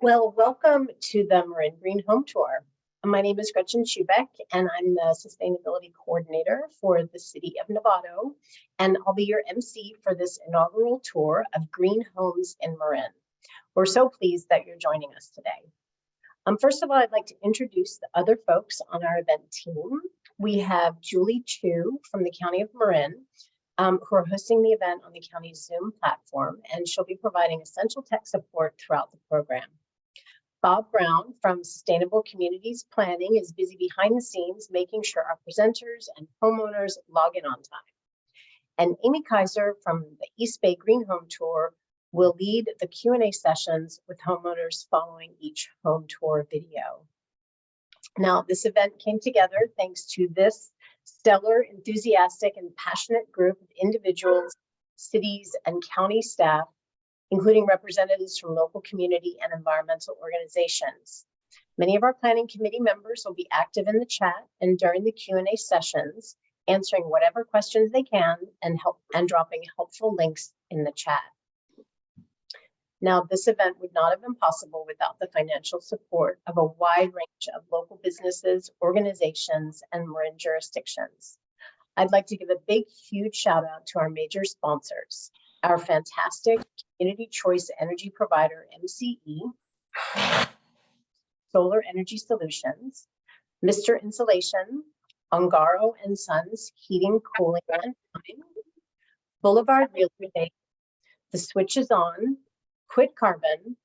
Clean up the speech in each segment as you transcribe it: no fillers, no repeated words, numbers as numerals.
Well, welcome to the Marin Green Home Tour. My name is Gretchen Schubeck, and I'm the Sustainability Coordinator for the City of Novato, and I'll be your MC for this inaugural tour of green homes in Marin. We're so pleased that you're joining us today. First of all, I'd like to introduce the other folks on our event team. We have Julie Chu from the County of Marin, who are hosting the event on the county's Zoom platform, and she'll be providing essential tech support throughout the program. Bob Brown from Sustainable Communities Planning is busy behind the scenes, making sure our presenters and homeowners log in on time. And Amy Kaiser from the East Bay Green Home Tour will lead the Q&A sessions with homeowners following each home tour video. Now, this event came together thanks to this stellar, enthusiastic, and passionate group of individuals, cities, and county staff, including representatives from local community and environmental organizations. Many of our planning committee members will be active in the chat and during the Q&A sessions, answering whatever questions they can and dropping helpful links in the chat. Now, this event would not have been possible without the financial support of a wide range of local businesses, organizations, and Marin jurisdictions. I'd like to give a big, huge shout out to our major sponsors, our fantastic community choice energy provider, MCE, Solar Energy Solutions, Mr. Insulation, Ungaro and Sons Heating, Cooling, and Plumbing, Boulevard Real Estate, The Switch is On, Quit Carbon,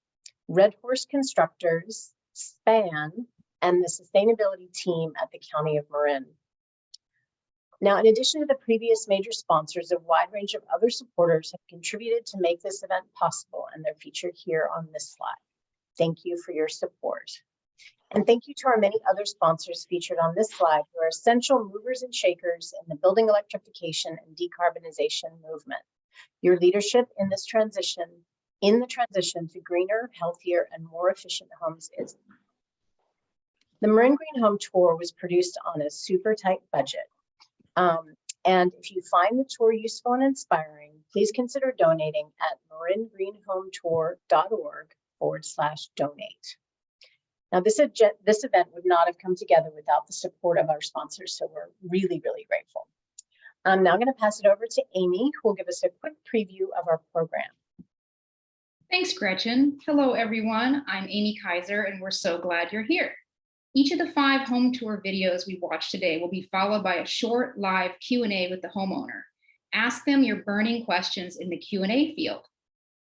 Red Horse Constructors, SPAN, and the sustainability team at the County of Marin. Now, in addition to the previous major sponsors, a wide range of other supporters have contributed to make this event possible, and they're featured here on this slide. Thank you for your support. And thank you to our many other sponsors featured on this slide who are essential movers and shakers in the building electrification and decarbonization movement. Your leadership in this transition, to greener, healthier, and more efficient homes is. The Marin Green Home Tour was produced on a super tight budget. And if you find the tour useful and inspiring, please consider donating at maringreenhometour.org/donate. Now, this event would not have come together without the support of our sponsors, so we're really, really grateful. I'm now going to pass it over to Amy, who will give us a quick preview of our program. Thanks, Gretchen. Hello, everyone. I'm Amy Kaiser, and we're so glad you're here. Each of the 5 home tour videos we watched today will be followed by a short live Q&A with the homeowner. Ask them your burning questions in the Q&A field.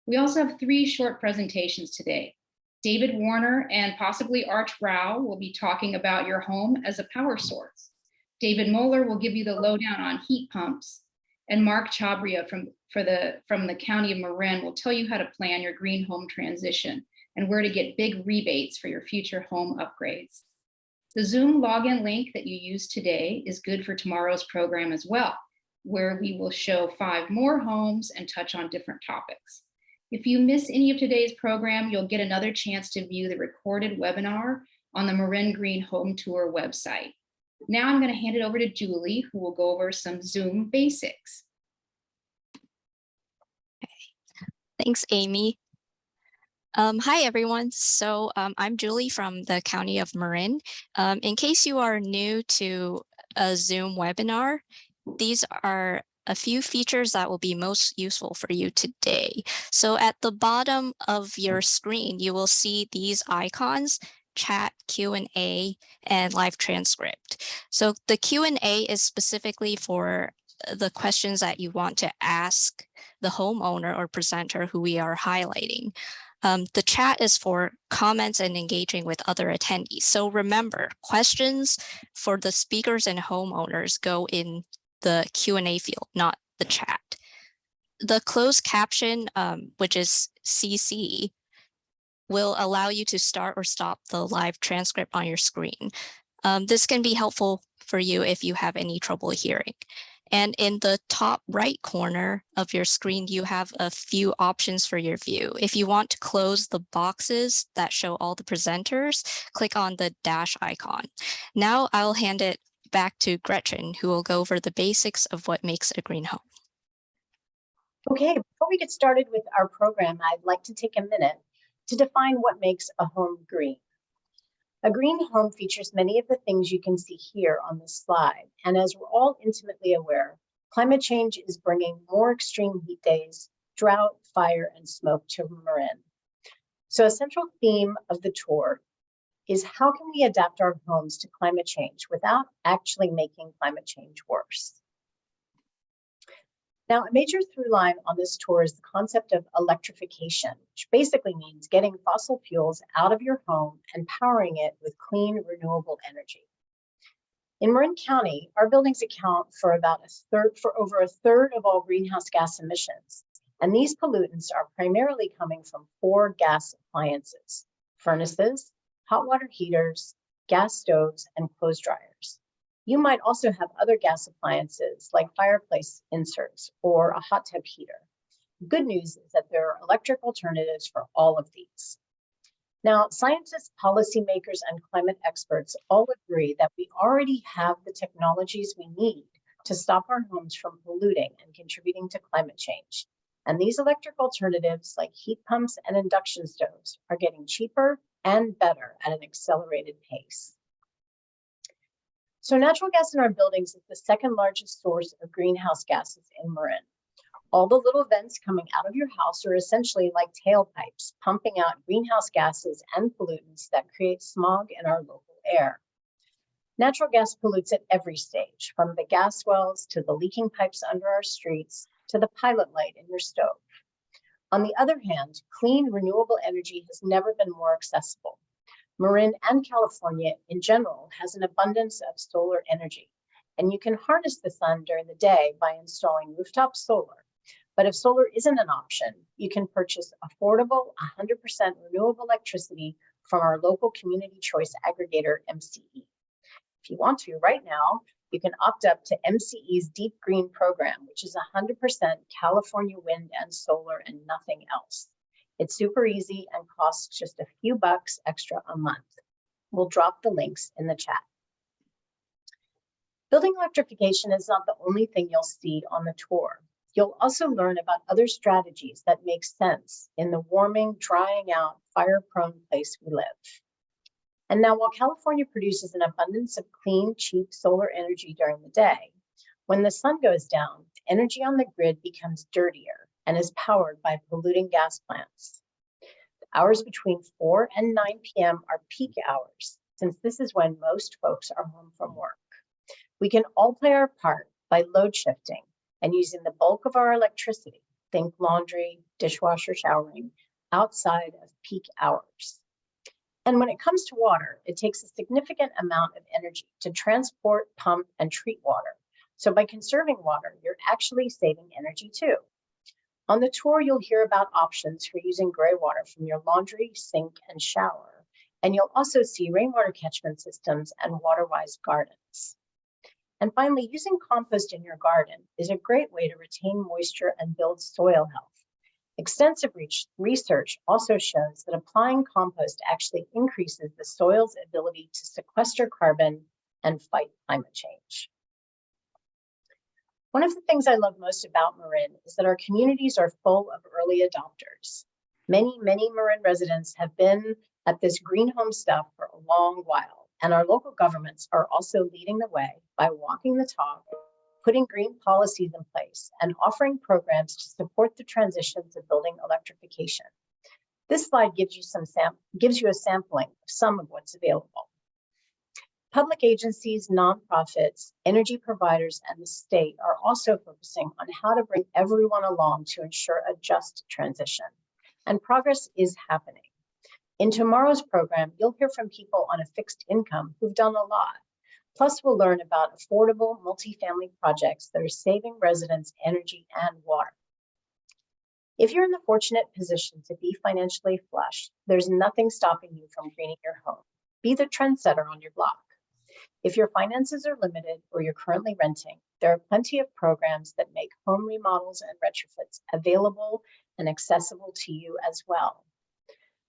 We also have 3 short presentations today. David Warner and possibly Arch Rao will be talking about your home as a power source. David Moeller will give you the lowdown on heat pumps. And Mark Chabria from the County of Marin will tell you how to plan your green home transition and where to get big rebates for your future home upgrades. The Zoom login link that you used today is good for tomorrow's program as well, where we will show 5 more homes and touch on different topics. If you miss any of today's program, you'll get another chance to view the recorded webinar on the Marin Green Home Tour website. Now I'm going to hand it over to Julie, who will go over some Zoom basics. Thanks, Amy. Hi, everyone. So I'm Julie from the County of Marin. In case you are new to a Zoom webinar, these are a few features that will be most useful for you today. So at the bottom of your screen, you will see these icons: chat, Q&A, and live transcript. So the Q&A is specifically for the questions that you want to ask the homeowner or presenter who we are highlighting. The chat is for comments and engaging with other attendees. So remember, questions for the speakers and homeowners go in the Q&A field, not the chat. The closed caption, which is CC, will allow you to start or stop the live transcript on your screen. This can be helpful for you if you have any trouble hearing. And in the top right corner of your screen, you have a few options for your view. If you want to close the boxes that show all the presenters, click on the dash icon. Now I'll hand it back to Gretchen, who will go over the basics of what makes a green home. Okay, before we get started with our program, I'd like to take a minute to define what makes a home green. A green home features many of the things you can see here on this slide. And as we're all intimately aware, climate change is bringing more extreme heat days, drought, fire, and smoke to Marin. So a central theme of the tour is how can we adapt our homes to climate change without actually making climate change worse? Now, a major through line on this tour is the concept of electrification, which basically means getting fossil fuels out of your home and powering it with clean, renewable energy. In Marin County, our buildings account for over a third of all greenhouse gas emissions. And these pollutants are primarily coming from 4 gas appliances: furnaces, hot water heaters, gas stoves, and clothes dryers. You might also have other gas appliances like fireplace inserts or a hot tub heater. Good news is that there are electric alternatives for all of these. Now, scientists, policymakers, and climate experts all agree that we already have the technologies we need to stop our homes from polluting and contributing to climate change. And these electric alternatives like heat pumps and induction stoves are getting cheaper and better at an accelerated pace. So natural gas in our buildings is the second largest source of greenhouse gases in Marin. All the little vents coming out of your house are essentially like tailpipes, pumping out greenhouse gases and pollutants that create smog in our local air. Natural gas pollutes at every stage, from the gas wells to the leaking pipes under our streets to the pilot light in your stove. On the other hand, clean, renewable energy has never been more accessible. Marin and California in general has an abundance of solar energy, and you can harness the sun during the day by installing rooftop solar. But if solar isn't an option, you can purchase affordable 100% renewable electricity from our local community choice aggregator, MCE. If you want to right now, you can opt up to MCE's Deep Green program, which is 100% California wind and solar and nothing else. It's super easy and costs just a few bucks extra a month. We'll drop the links in the chat. Building electrification is not the only thing you'll see on the tour. You'll also learn about other strategies that make sense in the warming, drying out, fire-prone place we live. And now, while California produces an abundance of clean, cheap solar energy during the day, when the sun goes down, energy on the grid becomes dirtier and is powered by polluting gas plants. The hours between 4 and 9 p.m. are peak hours, since this is when most folks are home from work. We can all play our part by load shifting and using the bulk of our electricity, think laundry, dishwasher, showering, outside of peak hours. And when it comes to water, it takes a significant amount of energy to transport, pump, and treat water. So by conserving water, you're actually saving energy too. On the tour, you'll hear about options for using gray water from your laundry, sink, and shower. And you'll also see rainwater catchment systems and water-wise gardens. And finally, using compost in your garden is a great way to retain moisture and build soil health. Extensive research also shows that applying compost actually increases the soil's ability to sequester carbon and fight climate change. One of the things I love most about Marin is that our communities are full of early adopters. Many Marin residents have been at this green home stuff for a long while, and our local governments are also leading the way by walking the talk, putting green policies in place, and offering programs to support the transition to building electrification. This slide gives you a sampling of some of what's available. Public agencies, nonprofits, energy providers, and the state are also focusing on how to bring everyone along to ensure a just transition. And progress is happening. In tomorrow's program, you'll hear from people on a fixed income who've done a lot. Plus, we'll learn about affordable multifamily projects that are saving residents energy and water. If you're in the fortunate position to be financially flush, there's nothing stopping you from greening your home. Be the trendsetter on your block. If your finances are limited or you're currently renting, there are plenty of programs that make home remodels and retrofits available and accessible to you as well.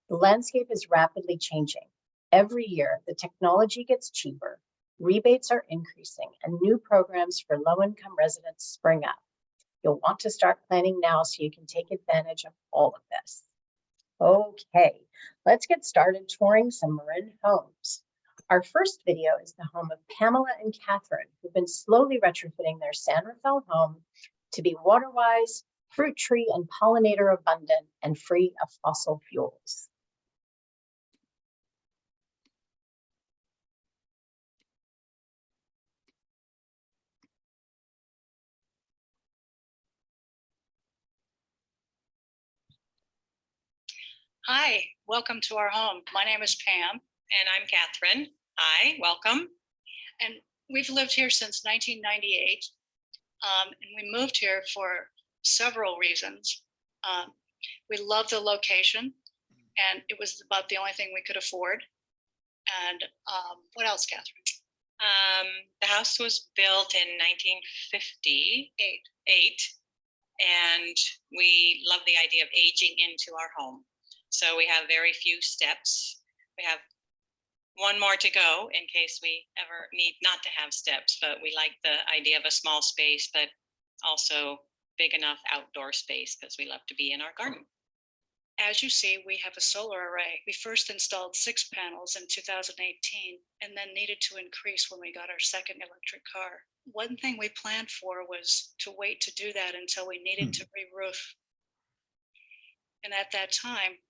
The landscape is rapidly changing. Every year, the technology gets cheaper, rebates are increasing, and new programs for low-income residents spring up. You'll want to start planning now so you can take advantage of all of this. Okay, let's get started touring some Marin homes. Our first video is the home of Pamela and Catherine, who've been slowly retrofitting their San Rafael home to be water-wise, fruit tree and pollinator abundant, and free of fossil fuels. Hi, welcome to our home. My name is Pam. And I'm Catherine. Hi, welcome. And we've lived here since 1998. And we moved here for several reasons. We love the location, and it was about the only thing we could afford. And what else, Catherine? The house was built in 1958, and we love the idea of aging into our home. So we have very few steps. We have one more to go in case we ever need not to have steps, but we like the idea of a small space, but also big enough outdoor space because we love to be in our garden. As you see, we have a solar array. We first installed 6 panels in 2018 and then needed to increase when we got our second electric car. One thing we planned for was to wait to do that until we needed to re-roof. And at that time,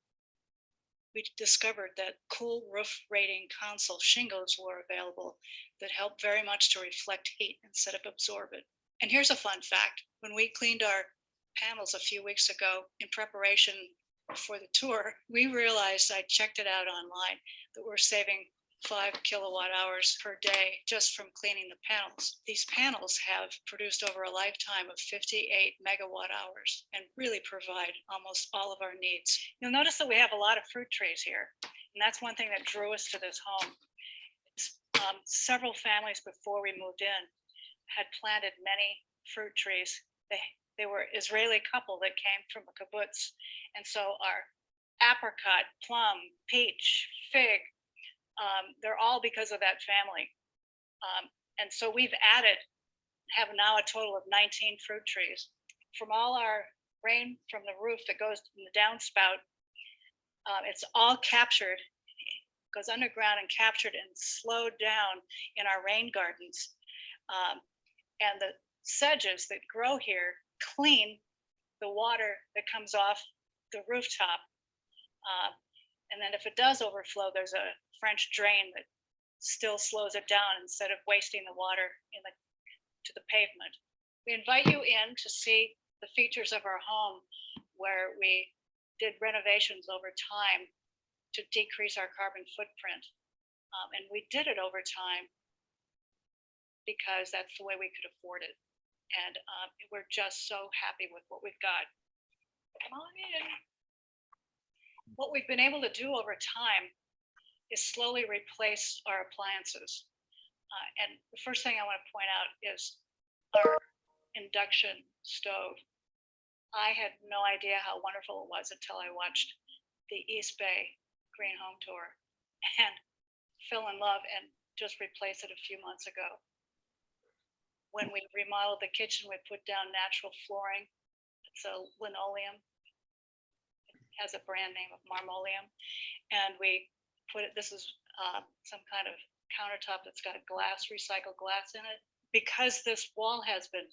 we discovered that cool roof rating console shingles were available that help very much to reflect heat instead of absorb it. And here's a fun fact. When we cleaned our panels a few weeks ago in preparation for the tour, we realized, I checked it out online, that we're saving 5 kilowatt hours per day just from cleaning the panels. These panels have produced over a lifetime of 58 megawatt hours and really provide almost all of our needs. You'll notice that we have a lot of fruit trees here, and that's one thing that drew us to this home. Several families before we moved in had planted many fruit trees. They were Israeli couple that came from a kibbutz, and so our apricot, plum, peach, fig, they're all because of that family. And so we've have now a total of 19 fruit trees. From all our rain from the roof that goes in the downspout, it's all captured, goes underground and captured and slowed down in our rain gardens. And the sedges that grow here clean the water that comes off the rooftop. And then if it does overflow, there's a French drain that still slows it down instead of wasting the water to the pavement. We invite you in to see the features of our home, where we did renovations over time to decrease our carbon footprint. And we did it over time because that's the way we could afford it. And we're just so happy with what we've got. Come on in. What we've been able to do over time is slowly replace our appliances. And the first thing I want to point out is our induction stove. I had no idea how wonderful it was until I watched the East Bay Green Home Tour and fell in love and just replaced it a few months ago. When we remodeled the kitchen, we put down natural flooring. It's a linoleum. It has a brand name of Marmoleum. And we put it, this is some kind of countertop that's got glass, recycled glass in it. Because this wall has been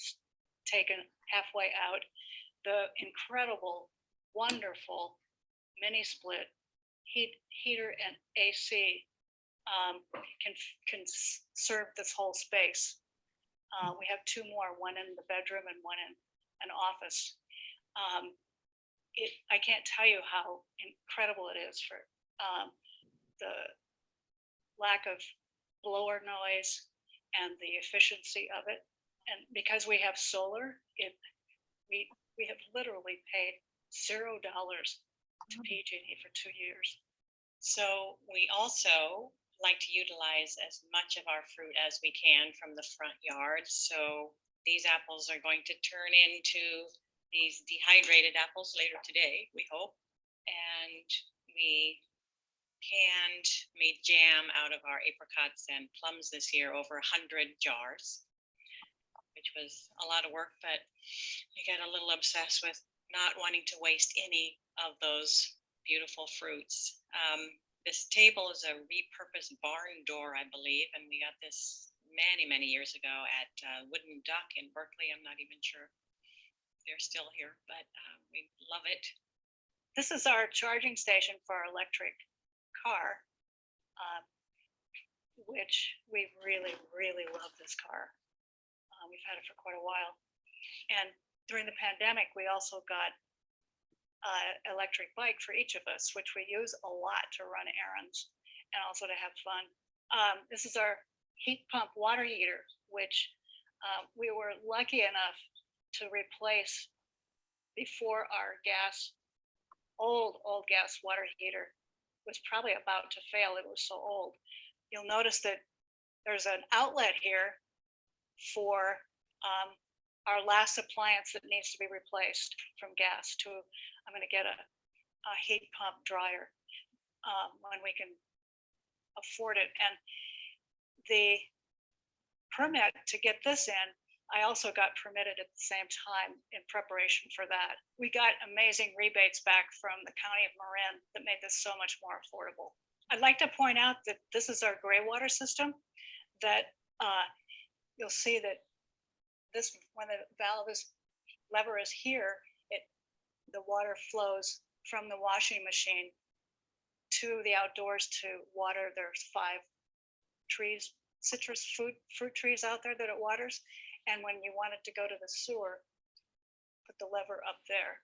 taken halfway out, the incredible, wonderful mini split heater and AC can serve this whole space. We have 2 more, one in the bedroom and one in an office. I can't tell you how incredible it is for the lack of blower noise and the efficiency of it. And because we have solar, we have literally paid $0 to PG&E for 2 years. So we also like to utilize as much of our fruit as we can from the front yard. So these apples are going to turn into these dehydrated apples later today, we hope. And we made jam out of our apricots and plums this year, over 100 jars, which was a lot of work, but we got a little obsessed with not wanting to waste any of those beautiful fruits. This table is a repurposed barn door, I believe, and we got this many, many years ago at Wooden Duck in Berkeley. I'm not even sure if they're still here, but we love it. This is our charging station for our electric car, which we really, really love this car. We've had it for quite a while. And during the pandemic, we also got electric bike for each of us, which we use a lot to run errands and also to have fun. This is our heat pump water heater, which we were lucky enough to replace before our old gas water heater was probably about to fail. It was so old. You'll notice that there's an outlet here for our last appliance that needs to be replaced from gas to, I'm going to get a heat pump dryer when we can afford it. And the permit to get this in, I also got permitted at the same time in preparation for that. We got amazing rebates back from the County of Marin that made this so much more affordable. I'd like to point out that this is our gray water system that you'll see that this, when the lever is here, the water flows from the washing machine to the outdoors to water. There's 5 trees, citrus fruit trees out there that it waters. And when you want it to go to the sewer, put the lever up there.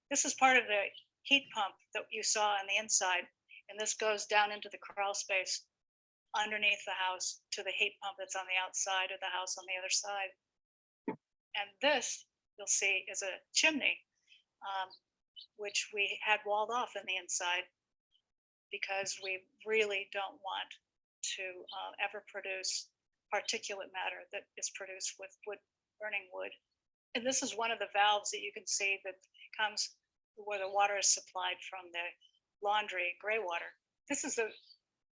This is part of the heat pump that you saw on the inside. And this goes down into the crawl space underneath the house to the heat pump that's on the outside of the house on the other side. And this, you'll see, is a chimney, which we had walled off in the inside because we really don't want to ever produce particulate matter that is produced with burning wood. And this is one of the valves that you can see that comes where the water is supplied from the laundry gray water. This is the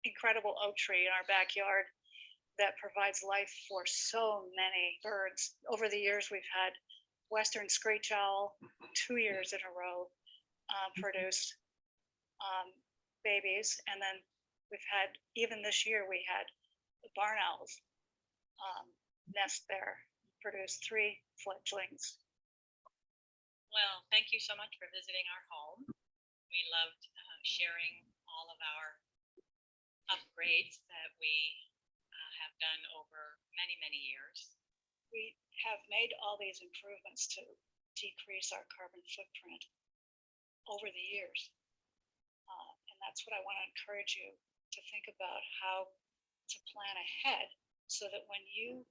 incredible oak tree in our backyard that provides life for so many birds. Over the years, we've had Western screech owl 2 years in a row produce babies. And then we've had, even this year, we had the barn owls nest there, produce 3 fledglings. Well, thank you so much for visiting our home. We loved sharing all of our upgrades that we have done over many, many years. We have made all these improvements to decrease our carbon footprint over the years. And that's what I want to encourage you to think about, how to plan ahead so that when you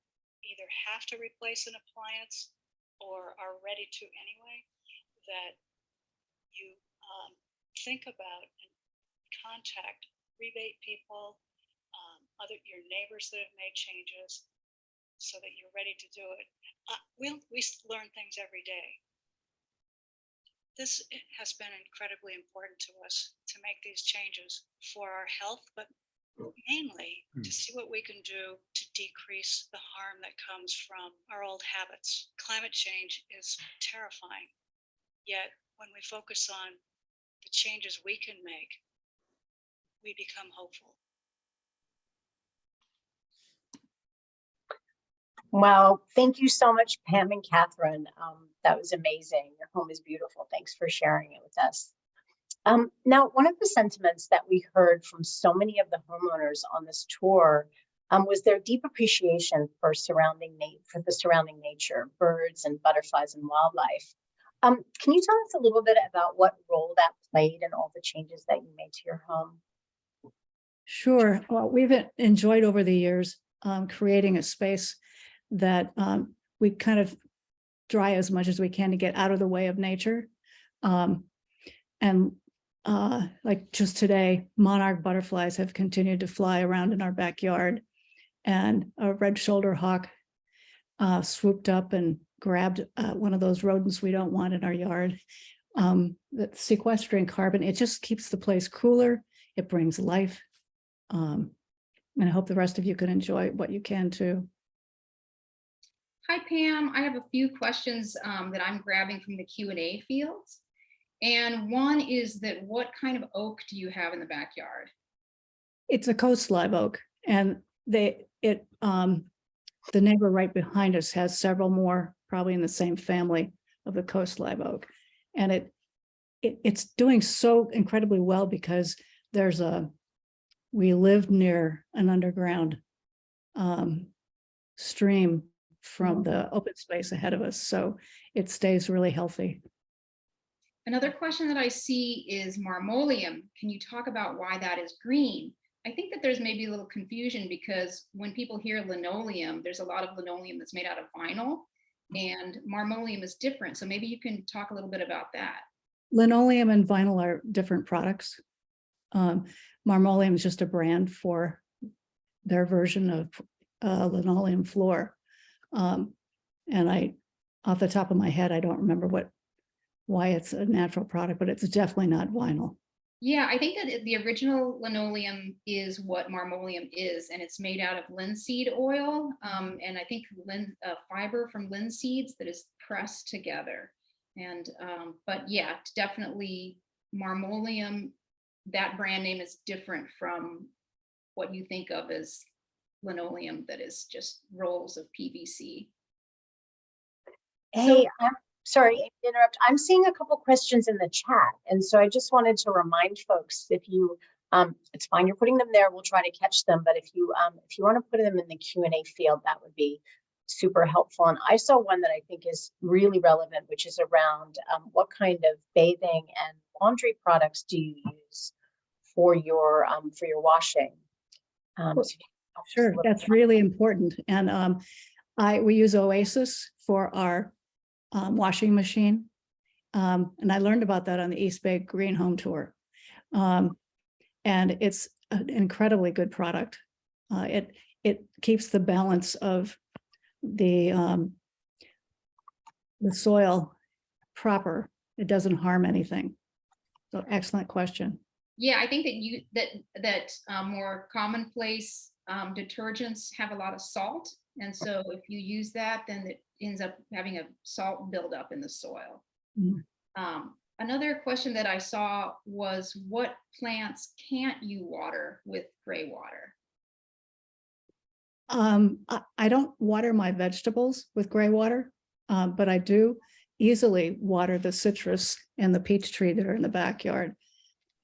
either have to replace an appliance or are ready to anyway, that you think about and contact rebate people, your neighbors that have made changes, so that you're ready to do it. We learn things every day. This has been incredibly important to us to make these changes for our health, but mainly to see what we can do to decrease the harm that comes from our old habits. Climate change is terrifying, yet when we focus on the changes we can make, we become hopeful. Well, thank you so much, Pam and Catherine. That was amazing. Your home is beautiful. Thanks for sharing it with us. Now, one of the sentiments that we heard from so many of the homeowners on this tour was their deep appreciation for the surrounding nature, birds and butterflies and wildlife. Can you tell us a little bit about what role that played in all the changes that you made to your home? Sure. Well, we've enjoyed over the years creating a space that we kind of try as much as we can to get out of the way of nature. Like just today, monarch butterflies have continued to fly around in our backyard, and a red shoulder hawk swooped up and grabbed one of those rodents we don't want in our yard. That's sequestering carbon. It just keeps the place cooler. It brings life. And I hope the rest of you can enjoy what you can too. Hi, Pam. I have a few questions that I'm grabbing from the Q&A fields. And one is that what kind of oak do you have in the backyard? It's a coast live oak, and the neighbor right behind us has several more, probably in the same family of the coast live oak. And it's doing so incredibly well because we live near an underground stream from the open space ahead of us. So it stays really healthy. Another question that I see is marmoleum. Can you talk about why that is green? I think that there's maybe a little confusion because when people hear linoleum, there's a lot of linoleum that's made out of vinyl, and marmoleum is different. So maybe you can talk a little bit about that. Linoleum and vinyl are different products. Marmoleum is just a brand for their version of linoleum floor. And off the top of my head, I don't remember why it's a natural product, but it's definitely not vinyl. Yeah, I think that the original linoleum is what marmoleum is, and it's made out of linseed oil, and I think fiber from linseeds that is pressed together. And but yeah, definitely marmoleum, that brand name is different from what you think of as linoleum that is just rolls of PVC. Hey, I'm sorry to interrupt. I'm seeing a couple questions in the chat. And so I just wanted to remind folks, if you, it's fine, you're putting them there, we'll try to catch them. But if you want to put them in the Q&A field, that would be super helpful. And I saw one that I think is really relevant, which is around what kind of bathing and laundry products do you use for your washing? Sure, that's really important. And we use Oasis for our washing machine. And I learned about that on the East Bay Green Home Tour. And it's an incredibly good product. It keeps the balance of the soil proper. It doesn't harm anything. So excellent question. Yeah, I think that more commonplace detergents have a lot of salt. And so if you use that, then it ends up having a salt buildup in the soil. Mm. Another question that I saw was, what plants can't you water with gray water? I don't water my vegetables with gray water, but I do easily water the citrus and the peach tree that are in the backyard.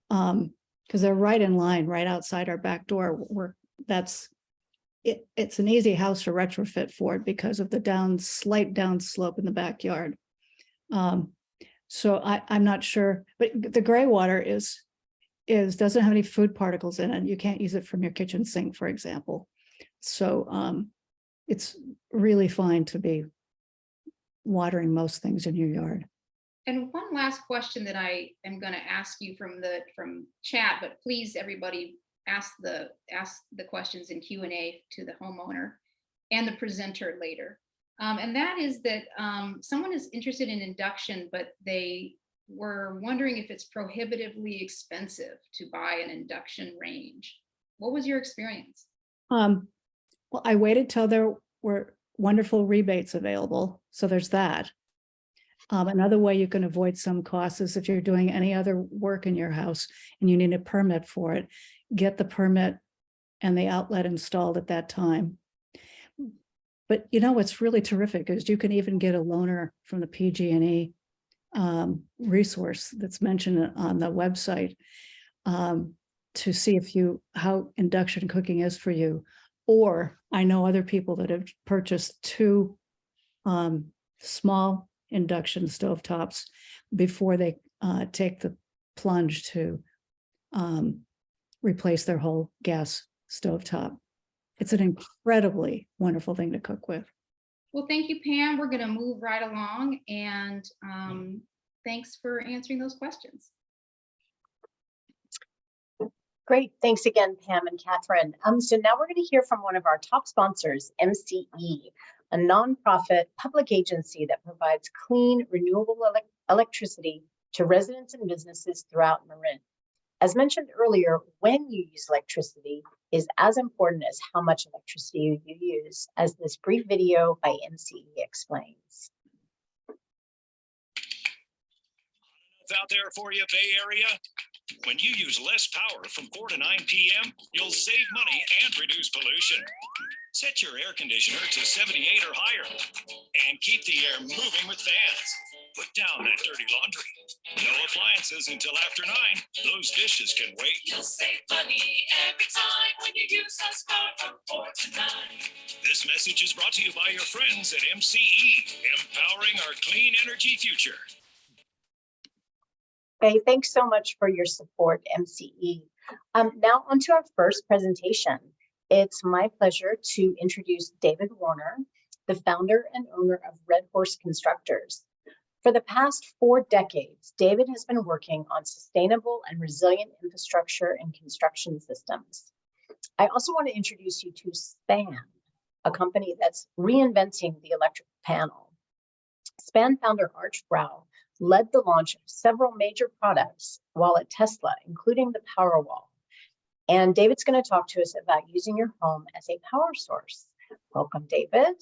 Because they're right in line, right outside our back door. It's an easy house to retrofit for it because of the slight down slope in the backyard. So I'm not sure, but the gray water doesn't have any food particles in it. You can't use it from your kitchen sink, for example. So it's really fine to be watering most things in your yard. And one last question that I am going to ask you from chat, but please, everybody, ask the questions in Q&A to the homeowner and the presenter later. And that is that someone is interested in induction, but they were wondering if it's prohibitively expensive to buy an induction range. What was your experience? Well, I waited till there were wonderful rebates available. So there's that. Another way you can avoid some costs is if you're doing any other work in your house and you need a permit for it, get the permit and the outlet installed at that time. But you know what's really terrific is you can even get a loaner from the PG&E resource that's mentioned on the website to see how induction cooking is for you. Or I know other people that have purchased 2 small induction stovetops before they take the plunge to replace their whole gas stovetop. It's an incredibly wonderful thing to cook with. Well, thank you, Pam. We're going to move right along, and thanks for answering those questions. Great. Thanks again, Pam and Catherine. So now we're going to hear from one of our top sponsors, MCE, a nonprofit public agency that provides clean, renewable electricity to residents and businesses throughout Marin. As mentioned earlier, when you use electricity is as important as how much electricity you use, as this brief video by MCE explains. out there for you, Bay Area? When you use less power from 4 to 9 p.m., you'll save money and reduce pollution. Set your air conditioner to 78 or higher and keep the air moving with fans. Put down that dirty laundry. No appliances until after 9. Those dishes can wait. You'll save money every time when you use less power from 4 to 9. This message is brought to you by your friends at MCE, empowering our clean energy future. Okay, thanks so much for your support, MCE. Now on to our first presentation. It's my pleasure to introduce David Warner, the founder and owner of Red Horse Constructors. For the past 4 decades, David has been working on sustainable and resilient infrastructure and construction systems. I also want to introduce you to SPAN, a company that's reinventing the electric panel. SPAN founder Arch Brau led the launch of several major products while at Tesla, including the Powerwall. And David's going to talk to us about using your home as a power source. Welcome, David.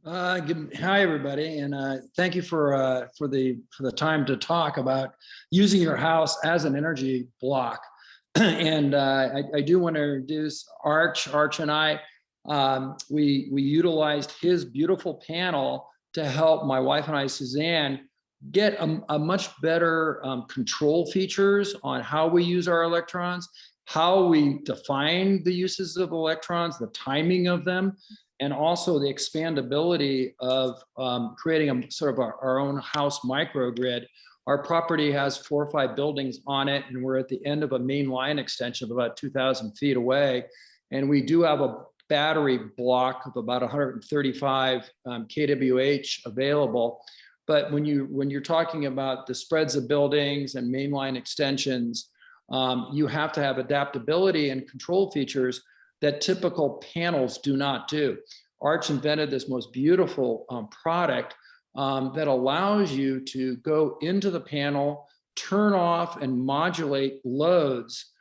Hi, everybody, and thank you for the time to talk about using your house as an energy block. And I do want to introduce Arch. Arch and I, we utilized his beautiful panel to help my wife and I, Suzanne, get a much better control features on how we use our electrons, how we define the uses of electrons, the timing of them, and also the expandability of creating a sort of our own house microgrid. Our property has 4 or 5 buildings on it, and we're at the end of a main line extension of about 2,000 feet away. And we do have a battery block of about 135 kWh available. But when you're talking about the spreads of buildings and mainline extensions, you have to have adaptability and control features that typical panels do not do. Arch invented this most beautiful product that allows you to go into the panel, turn off and modulate loads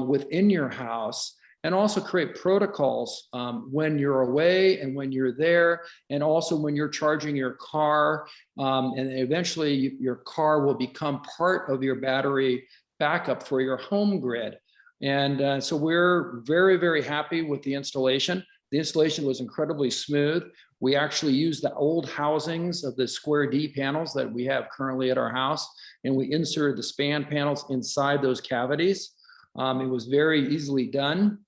within your house, and also create protocols when you're away and when you're there, and also when you're charging your car, and eventually your car will become part of your battery backup for your home grid. And so we're very, very happy with the installation. The installation was incredibly smooth. We actually used the old housings of the square D panels that we have currently at our house, and we inserted the SPAN panels inside those cavities. It was very easily done.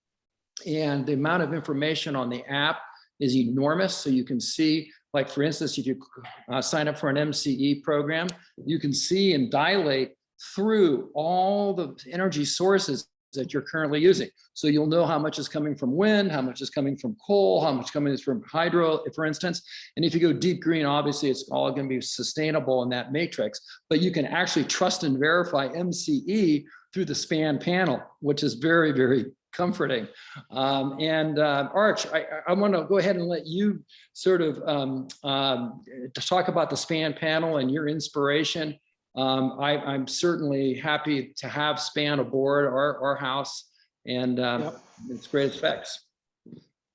And the amount of information on the app is enormous. So you can see, like for instance, if you sign up for an MCE program, you can see and dilate through all the energy sources that you're currently using. So you'll know how much is coming from wind, how much is coming from coal, how much coming is from hydro, for instance. And if you go deep green, obviously it's all going to be sustainable in that matrix, but you can actually trust and verify MCE through the SPAN panel, which is very, very comforting. Arch, I want to go ahead and let you sort of talk about the SPAN panel and your inspiration. I'm certainly happy to have SPAN aboard our house, and it's great effects.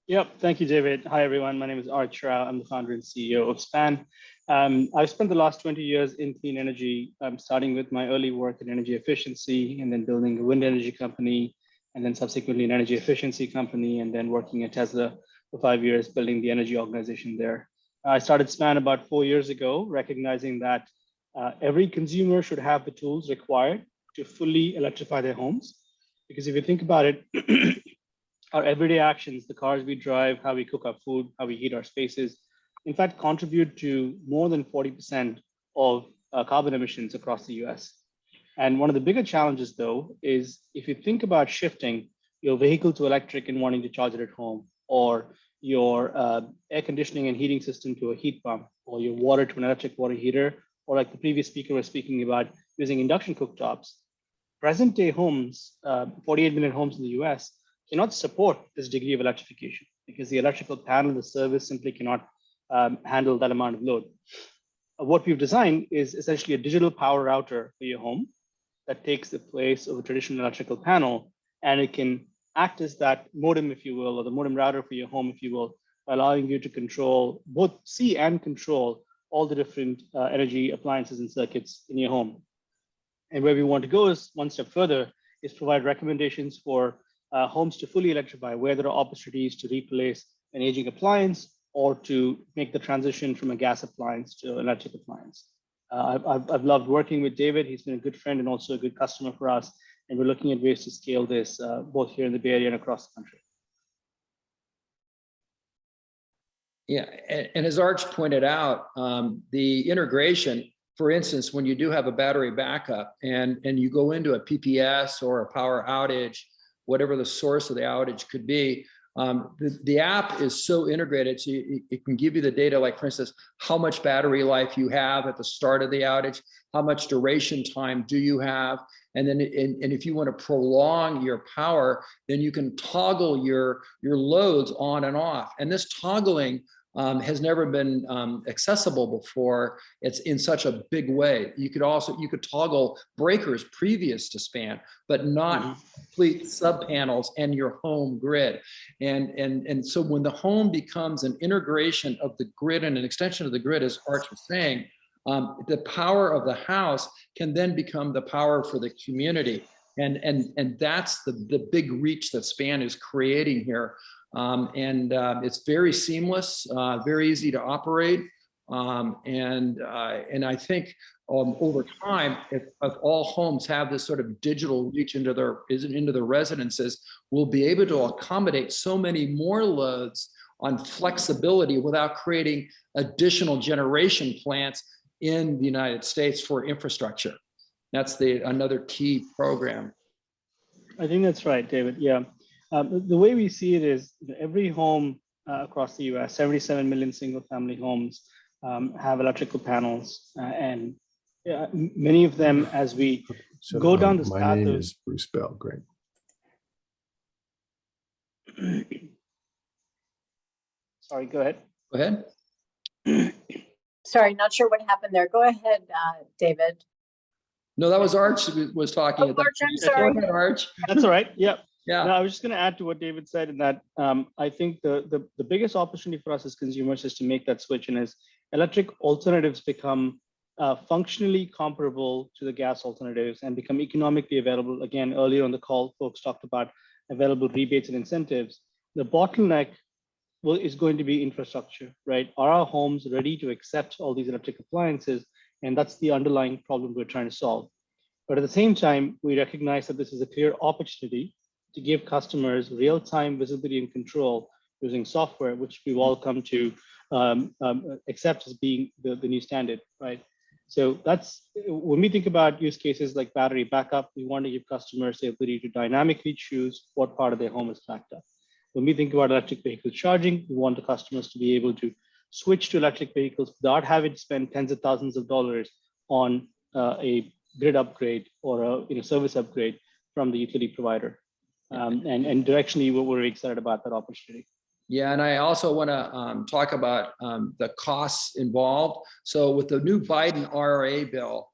Yep, thank you, David. Hi, everyone. My name is Arch Rao. I'm the founder and CEO of SPAN. I've spent the last 20 years in clean energy, starting with my early work in energy efficiency, and then building a wind energy company, and then subsequently an energy efficiency company, and then working at Tesla for 5 years, building the energy organization there. I started SPAN about 4 years ago, recognizing that every consumer should have the tools required to fully electrify their homes. Because if you think about it, our everyday actions, the cars we drive, how we cook our food, how we heat our spaces, in fact, contribute to more than 40% of carbon emissions across the US. And one of the bigger challenges, though, is if you think about shifting your vehicle to electric and wanting to charge it at home, or your air conditioning and heating system to a heat pump, or your water to an electric water heater, or like the previous speaker was speaking about using induction cooktops, present day homes, 48 million homes in the US, cannot support this degree of electrification because the electrical panel, the service simply cannot handle that amount of load. What we've designed is essentially a digital power router for your home that takes the place of a traditional electrical panel, and it can act as that modem, if you will, or the modem router for your home, if you will, allowing you to control, both see and control all the different energy appliances and circuits in your home. And where we want to go is one step further, is provide recommendations for homes to fully electrify, where there are opportunities to replace an aging appliance or to make the transition from a gas appliance to an electric appliance. I've loved working with David. He's been a good friend and also a good customer for us. And we're looking at ways to scale this both here in the Bay Area and across the country. Yeah, and as Arch pointed out, the integration, for instance, when you do have a battery backup and you go into a PPS or a power outage, whatever the source of the outage could be, the app is so integrated, so it can give you the data, like for instance, how much battery life you have at the start of the outage, how much duration time do you have, and then and if you want to prolong your power, then you can toggle your loads on and off. And this toggling has never been accessible before. It's in such a big way. You could toggle breakers previous to span, but not complete sub panels and your home grid. And so when the home becomes an integration of the grid and an extension of the grid, as Arch was saying, the power of the house can then become the power for the community. And that's the big reach that SPAN is creating here. It's very seamless, very easy to operate. And I think over time, if all homes have this sort of digital reach into their residences, we'll be able to accommodate so many more loads on flexibility without creating additional generation plants in the United States for infrastructure. That's another key program. I think that's right, David. Yeah. The way we see it is every home across the US, 77 million single family homes have electrical panels. And many of them, as we go down this path. My name is Bruce Bell. Great. Sorry, go ahead. Go ahead. Sorry, not sure what happened there. Go ahead, David. No, that was Arch who was talking. Oh, Arch, I'm sorry. Go ahead, Arch. That's all right. Yeah. Yeah. No, I was just going to add to what David said, in that I think the biggest opportunity for us as consumers is to make that switch, and as electric alternatives become functionally comparable to the gas alternatives and become economically available. Again, earlier on the call, folks talked about available rebates and incentives. The bottleneck is going to be infrastructure, right? Are our homes ready to accept all these electric appliances? And that's the underlying problem we're trying to solve. But at the same time, we recognize that this is a clear opportunity to give customers real-time visibility and control using software, which we've all come to accept as being the new standard, right? So that's when we think about use cases like battery backup, we want to give customers the ability to dynamically choose what part of their home is backed up. When we think about electric vehicle charging, we want the customers to be able to switch to electric vehicles without having to spend tens of thousands of dollars on a grid upgrade or a service upgrade from the utility provider. And directionally, we're very excited about that opportunity. Yeah, and I also want to talk about the costs involved. So with the new Biden IRA bill,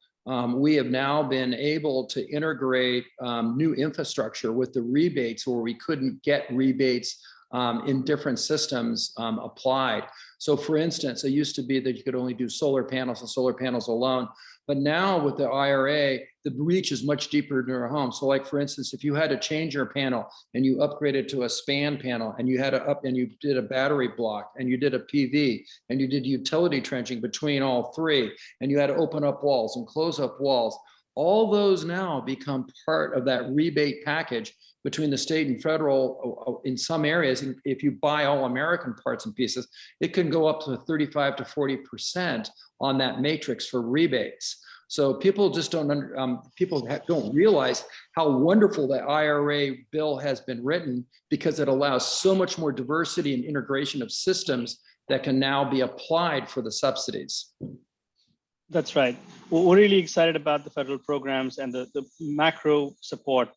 we have now been able to integrate new infrastructure with the rebates where we couldn't get rebates in different systems applied. So for instance, it used to be that you could only do solar panels and solar panels alone. But now with the IRA, the reach is much deeper into your home. So like, for instance, if you had to change your panel and you upgraded to a SPAN panel and you had and you did a battery block and you did a PV and you did utility trenching between all three, and you had to open up walls and close up walls, all those now become part of that rebate package between the state and federal. In some areas, if you buy all American parts and pieces, it can go up to 35 to 40% on that matrix for rebates. So people just don't realize how wonderful the IRA bill has been written, because it allows so much more diversity and integration of systems that can now be applied for the subsidies. That's right. Well, we're really excited about the federal programs and the macro support,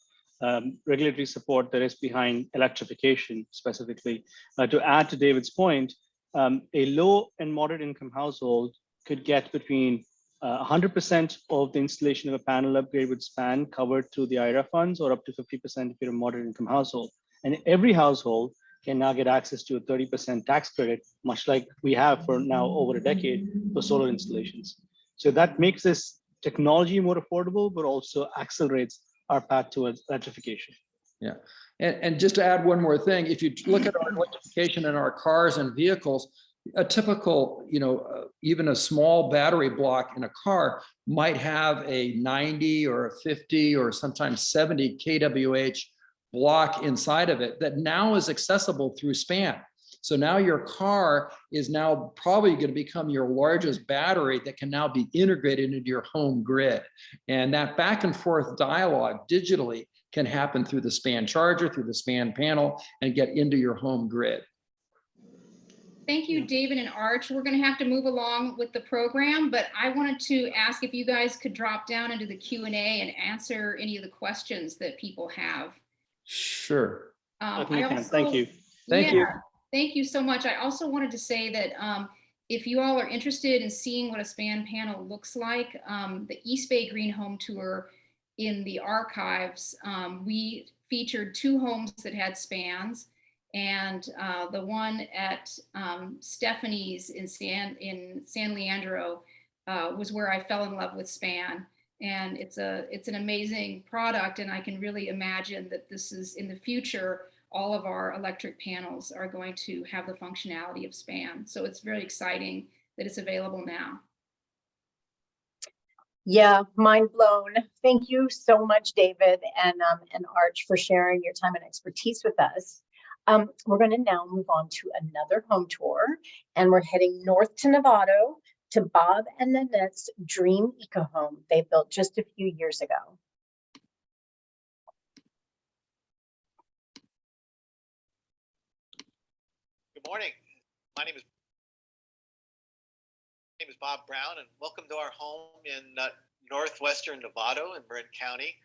regulatory support that is behind electrification specifically. To add to David's point, a low and moderate income household could get between 100% of the installation of a panel upgrade with SPAN covered through the IRA funds, or up to 50% if you're a moderate income household. And every household can now get access to a 30% tax credit, much like we have for now over a decade for solar installations. So that makes this technology more affordable, but also accelerates our path towards electrification. Yeah. And just to add one more thing, if you look at our electrification in our cars and vehicles, a typical, even a small battery block in a car might have a 90 or a 50 or sometimes 70 kWh block inside of it that now is accessible through SPAN. So now your car is now probably going to become your largest battery that can now be integrated into your home grid. And that back and forth dialogue digitally can happen through the SPAN charger, through the SPAN panel, and get into your home grid. Thank you, David and Arch. We're going to have to move along with the program, but I wanted to ask if you guys could drop down into the Q&A and answer any of the questions that people have. Sure. Thank you. Thank you. Thank you so much. I also wanted to say that if you all are interested in seeing what a SPAN panel looks like, the East Bay Green Home Tour in the archives, we featured 2 homes that had SPANs, and the one at Stephanie's in San Leandro was where I fell in love with SPAN. And it's an amazing product, and I can really imagine that this is in the future, all of our electric panels are going to have the functionality of SPAN. So it's very exciting that it's available now. Yeah, mind blown. Thank you so much, David and Arch, for sharing your time and expertise with us. We're going to now move on to another home tour, and we're heading north to Novato to Bob and Nanette's Dream Eco Home they built just a few years ago. Good morning. My name is Bob Brown, and welcome to our home in northwestern Novato in Marin County.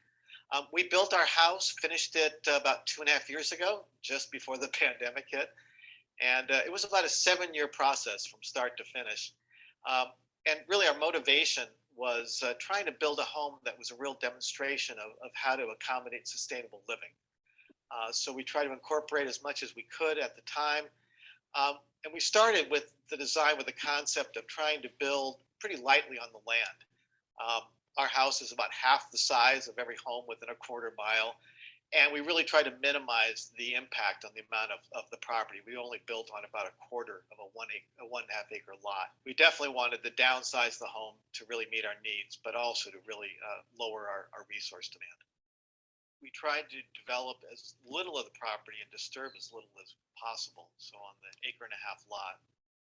We built our house, finished it about 2.5 years ago, just before the pandemic hit. And it was about a 7-year process from start to finish. And really our motivation was trying to build a home that was a real demonstration of how to accommodate sustainable living. So we tried to incorporate as much as we could at the time. And we started with the design with the concept of trying to build pretty lightly on the land. Our house is about half the size of every home within a quarter mile. And we really try to minimize the impact on the amount of the property. We only built on about a quarter of a 1.5 acre lot. We definitely wanted to downsize the home to really meet our needs, but also to really lower our resource demand. We tried to develop as little of the property and disturb as little as possible. So on the 1.5 acre lot,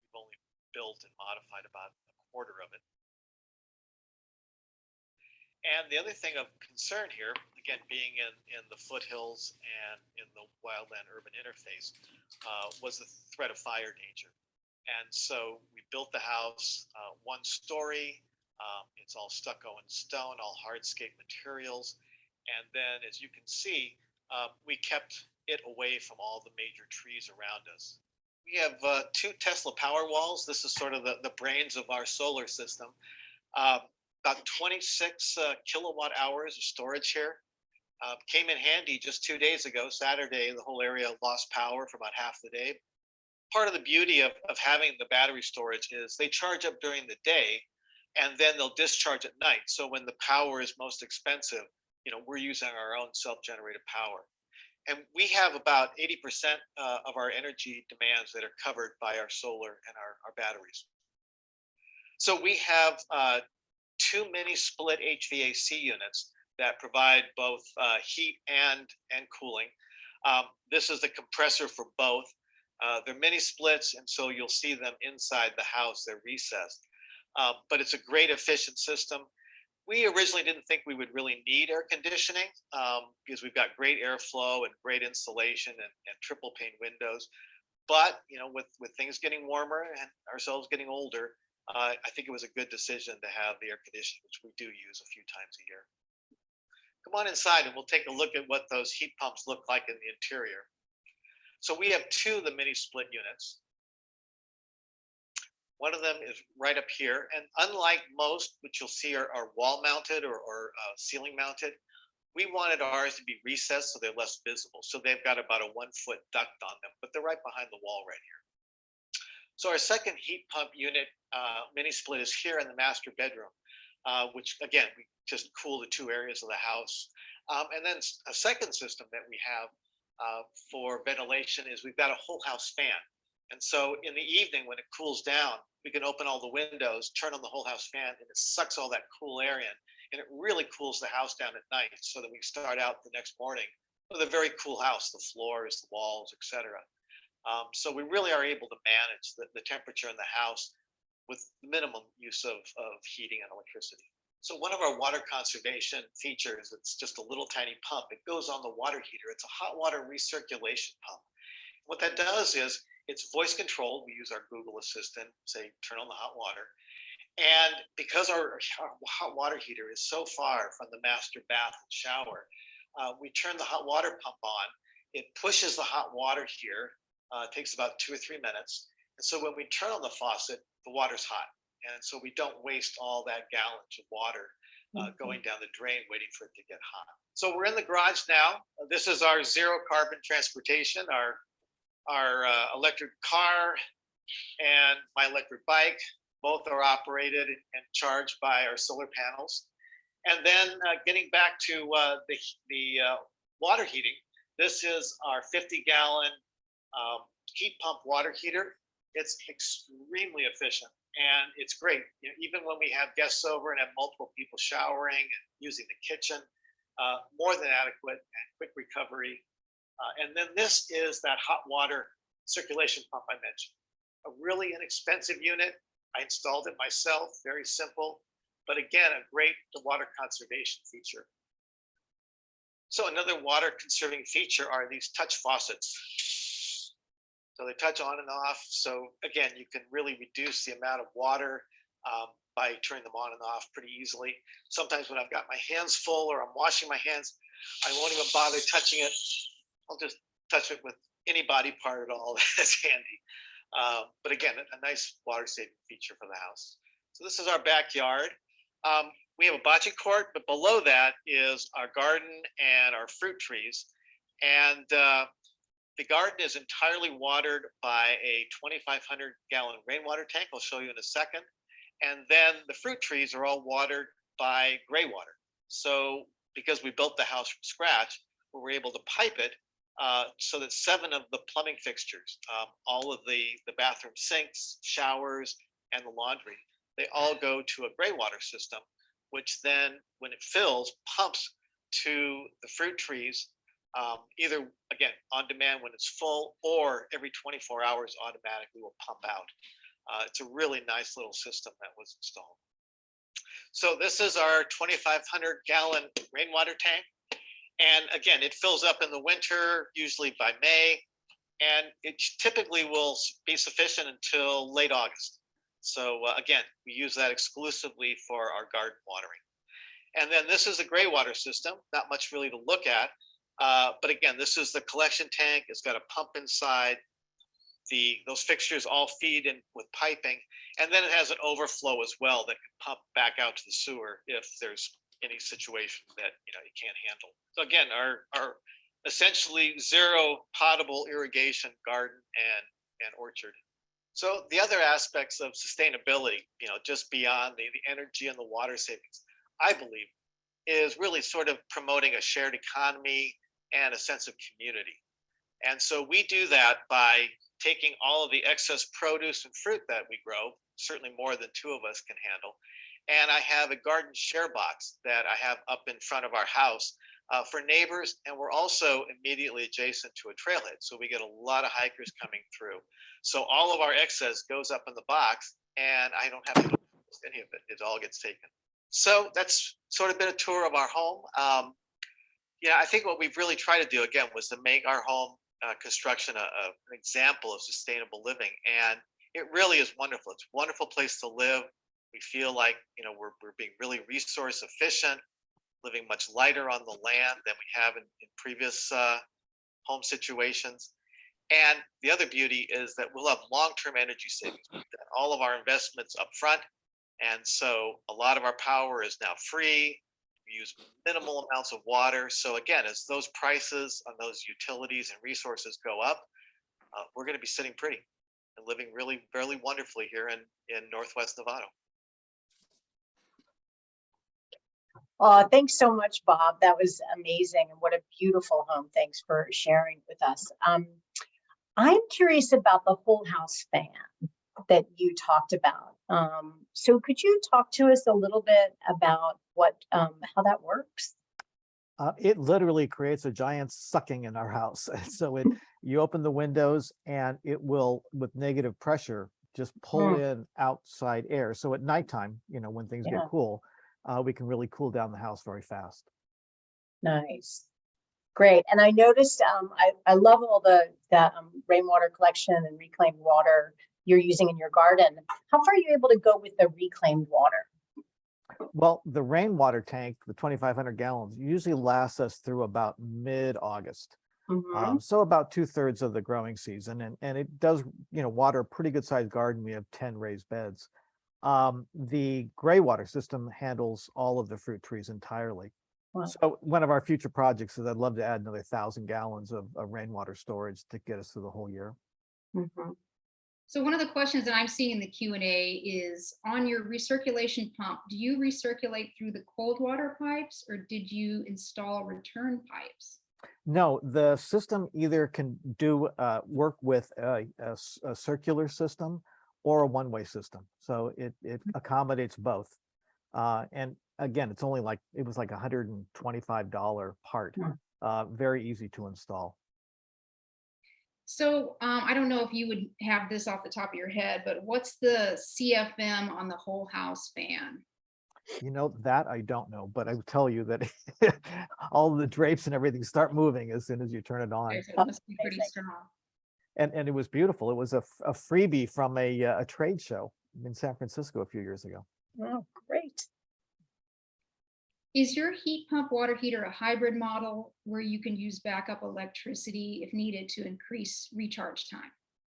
we've only built and modified about a quarter of it. And the other thing of concern here, again, being in the foothills and in the wildland urban interface, was the threat of fire danger. And so we built the house 1 story. It's all stucco and stone, all hardscape materials. And then, as you can see, we kept it away from all the major trees around us. We have 2 Tesla Powerwalls. This is sort of the brains of our solar system. About 26 kilowatt hours of storage here. Came in handy just 2 days ago, Saturday. The whole area lost power for about half the day. Part of the beauty of having the battery storage is they charge up during the day, and then they'll discharge at night. So when the power is most expensive, we're using our own self-generated power. And we have about 80% of our energy demands that are covered by our solar and our batteries. So we have 2 mini split HVAC units that provide both heat and cooling. This is the compressor for both. They're mini splits, and so you'll see them inside the house. They're recessed, but it's a great efficient system. We originally didn't think we would really need air conditioning because we've got great airflow and great insulation and triple pane windows. But with things getting warmer and ourselves getting older, I think it was a good decision to have the air conditioning, which we do use a few times a year. Come on inside and we'll take a look at what those heat pumps look like in the interior. So we have 2 of the mini split units. One of them is right up here. And unlike most, which you'll see are wall mounted or ceiling mounted, we wanted ours to be recessed so they're less visible. So they've got about a 1-foot duct on them, but they're right behind the wall right here. So our second heat pump unit mini split is here in the master bedroom. which again, we just cool the two areas of the house. And then a second system that we have for ventilation is we've got a whole house fan. And so in the evening when it cools down, we can open all the windows, turn on the whole house fan, and it sucks all that cool air in. And it really cools the house down at night so that we start out the next morning with a very cool house, the floors, the walls, etc. So we really are able to manage the temperature in the house with minimum use of heating and electricity. So one of our water conservation features, it's just a little tiny pump. It goes on the water heater. It's a hot water recirculation pump. What that does is it's voice controlled. We use our Google Assistant, say, turn on the hot water. And because our hot water heater is so far from the master bath and shower, we turn the hot water pump on. It pushes the hot water here. It takes about 2 or 3 minutes. And so when we turn on the faucet, the water's hot. And so we don't waste all that gallons of water going down the drain waiting for it to get hot. So we're in the garage now. This is our zero carbon transportation, our electric car and my electric bike. Both are operated and charged by our solar panels. And then getting back to the water heating, this is our 50-gallon heat pump water heater. It's extremely efficient and it's great. You know, even when we have guests over and have multiple people showering and using the kitchen, more than adequate and quick recovery. And then this is that hot water circulation pump I mentioned. A really inexpensive unit. I installed it myself, very simple, but again, a great water conservation feature. So another water conserving feature are these touch faucets. So they touch on and off. So again, you can really reduce the amount of water by turning them on and off pretty easily. Sometimes when I've got my hands full or I'm washing my hands, I won't even bother touching it. I'll just touch it with any body part at all that's handy. But again, a nice water saving feature for the house. So this is our backyard. We have a bocce court, but below that is our garden and our fruit trees. And the garden is entirely watered by a 2,500 gallon rainwater tank. I'll show you in a second. And then the fruit trees are all watered by gray water. So because we built the house from scratch, we were able to pipe it so that 7 of the plumbing fixtures, all of the bathroom sinks, showers, and the laundry, they all go to a gray water system, which then when it fills, pumps to the fruit trees, either again, on demand when it's full or every 24 hours automatically will pump out. It's a really nice little system that was installed. So this is our 2,500 gallon rainwater tank. And again, it fills up in the winter, usually by May, and it typically will be sufficient until late August. So again, we use that exclusively for our garden watering. And then this is the gray water system, not much really to look at. But again, this is the collection tank. It's got a pump inside. Those fixtures all feed in with piping. And then it has an overflow as well that can pump back out to the sewer if there's any situation that you can't handle. So again, our essentially zero potable irrigation garden and orchard. So the other aspects of sustainability, just beyond the energy and the water savings, I believe, is really sort of promoting a shared economy and a sense of community. And so we do that by taking all of the excess produce and fruit that we grow, certainly more than 2 of us can handle. And I have a garden share box that I have up in front of our house for neighbors. And we're also immediately adjacent to a trailhead. So we get a lot of hikers coming through. So all of our excess goes up in the box and I don't have to post any of it. It all gets taken. So that's sort of been a tour of our home. I think what we've really tried to do, again, was to make our home construction an example of sustainable living. And it really is wonderful. It's a wonderful place to live. We feel like, we're being really resource efficient, living much lighter on the land than we have in previous home situations. And the other beauty is that we'll have long-term energy savings. We've done all of our investments up front. And so a lot of our power is now free. We use minimal amounts of water. So again, as those prices on those utilities and resources go up, we're going to be sitting pretty and living really, really wonderfully here in Northwest Nevada. Oh, thanks so much, Bob. That was amazing. And what a beautiful home. Thanks for sharing with us. I'm curious about the whole house fan that you talked about. So could you talk to us a little bit about how that works? It literally creates a giant sucking in our house. So you open the windows and it will, with negative pressure, just pull in outside air. So at nighttime, when things get cool, we can really cool down the house very fast. Nice. Great. And I noticed, I love all that rainwater collection and reclaimed water you're using in your garden. How far are you able to go with the reclaimed water? Well, the rainwater tank, the 2,500 gallons, usually lasts us through about mid-August. So about 2/3 of the growing season. And it does, water a pretty good sized garden. We have 10 raised beds. The gray water system handles all of the fruit trees entirely. Wow. So one of our future projects is I'd love to add another 1,000 gallons of rainwater storage to get us through the whole year. So one of the questions that I'm seeing in the Q&A is on your recirculation pump, do you recirculate through the cold water pipes or did you install return pipes? No, the system either can do work with a circular system or a one-way system. So it accommodates both. And again, it was like $125 part. Very easy to install. So I don't know if you would have this off the top of your head, but what's the CFM on the whole house fan? That I don't know, but I would tell you that all the drapes and everything start moving as soon as you turn it on. Okay, so it must be pretty strong. And it was beautiful. It was a freebie from a trade show in San Francisco a few years ago. Oh, great. Is your heat pump water heater a hybrid model where you can use backup electricity if needed to increase recharge time?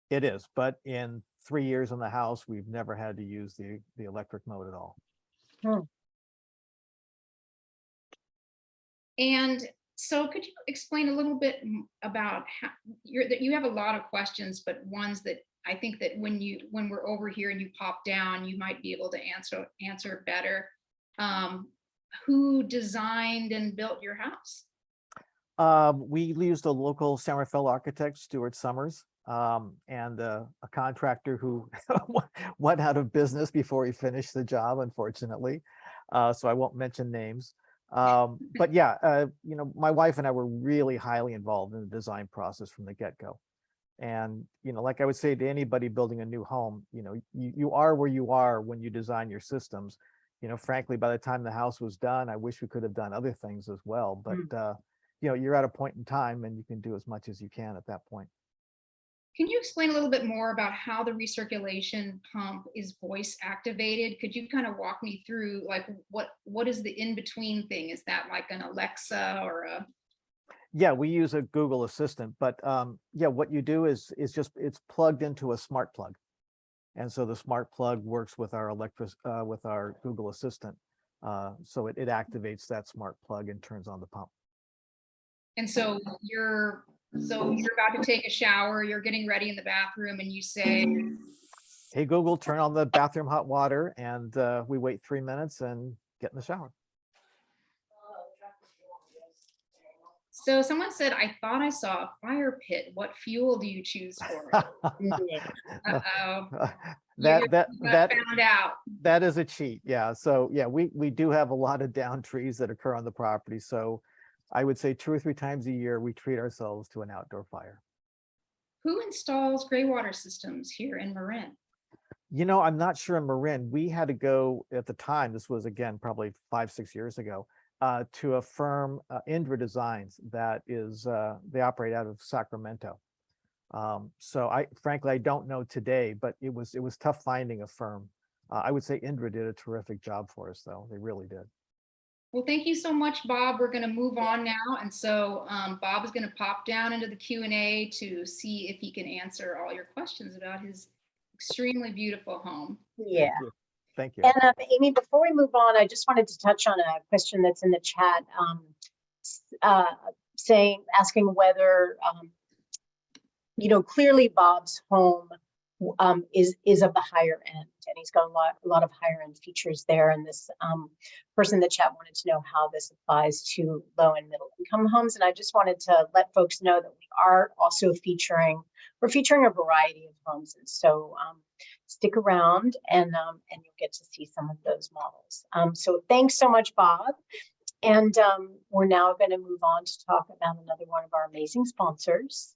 It is, but in 3 years in the house, we've never had to use the electric mode at all. And so could you explain a little bit about how you have a lot of questions, but ones that I think that when we're over here and you pop down, you might be able to answer better. Who designed and built your house? We used a local San Rafael architect, Stuart Summers, and a contractor who went out of business before he finished the job, unfortunately. So I won't mention names. But yeah, my wife and I were really highly involved in the design process from the get-go. And, like I would say to anybody building a new home, you are where you are when you design your systems. Frankly, by the time the house was done, I wish we could have done other things as well. But, you're at a point in time and you can do as much as you can at that point. Can you explain a little bit more about how the recirculation pump is voice activated? Could you kind of walk me through like what is the in-between thing? Is that like an Alexa or a? Yeah, we use a Google Assistant, but yeah, what you do is it's plugged into a smart plug. And so the smart plug works with our with our Google Assistant. So it activates that smart plug and turns on the pump. And so you're about to take a shower, you're getting ready in the bathroom and you say, hey, Google, turn on the bathroom hot water, and we wait 3 minutes and get in the shower. So someone said, I thought I saw a fire pit. What fuel do you choose for it? Uh-oh. That found out. That is a cheat. Yeah. So yeah, we do have a lot of down trees that occur on the property. So I would say 2 or 3 times a year, we treat ourselves to an outdoor fire. Who installs gray water systems here in Marin? I'm not sure in Marin. We had to go at the time, this was again, probably 5-6 years ago, to a firm, Indra Designs, that is, they operate out of Sacramento. So frankly, I don't know today, but it was tough finding a firm. I would say Indra did a terrific job for us, though. They really did. Well, thank you so much, Bob. We're going to move on now. And so Bob is going to pop down into the Q&A to see if he can answer all your questions about his extremely beautiful home. Yeah. Thank you. And Amy, before we move on, I just wanted to touch on a question that's in the chat, asking whether, clearly Bob's home is of the higher end, and he's got a lot of higher end features there. And this person in the chat wanted to know how this applies to low and middle income homes. And I just wanted to let folks know that we are also we're featuring a variety of homes. And so stick around and you'll get to see some of those models. So thanks so much, Bob. And we're now going to move on to talk about another one of our amazing sponsors.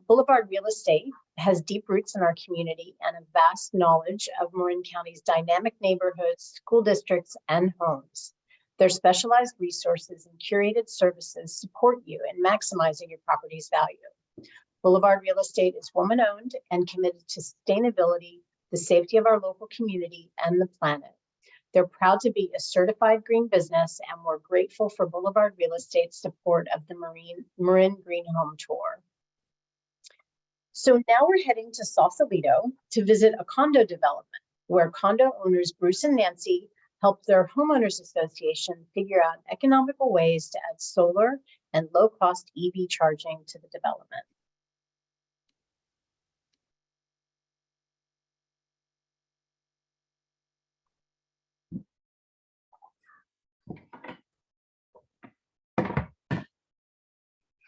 Boulevard Real Estate has deep roots in our community and a vast knowledge of Marin County's dynamic neighborhoods, school districts, and homes. Their specialized resources and curated services support you in maximizing your property's value. Boulevard Real Estate is woman-owned and committed to sustainability, the safety of our local community, and the planet. They're proud to be a certified green business, and we're grateful for Boulevard Real Estate's support of the Marin Green Home Tour. So now we're heading to Sausalito to visit a condo development where condo owners Bruce and Nancy helped their homeowners association figure out economical ways to add solar and low-cost EV charging to the development.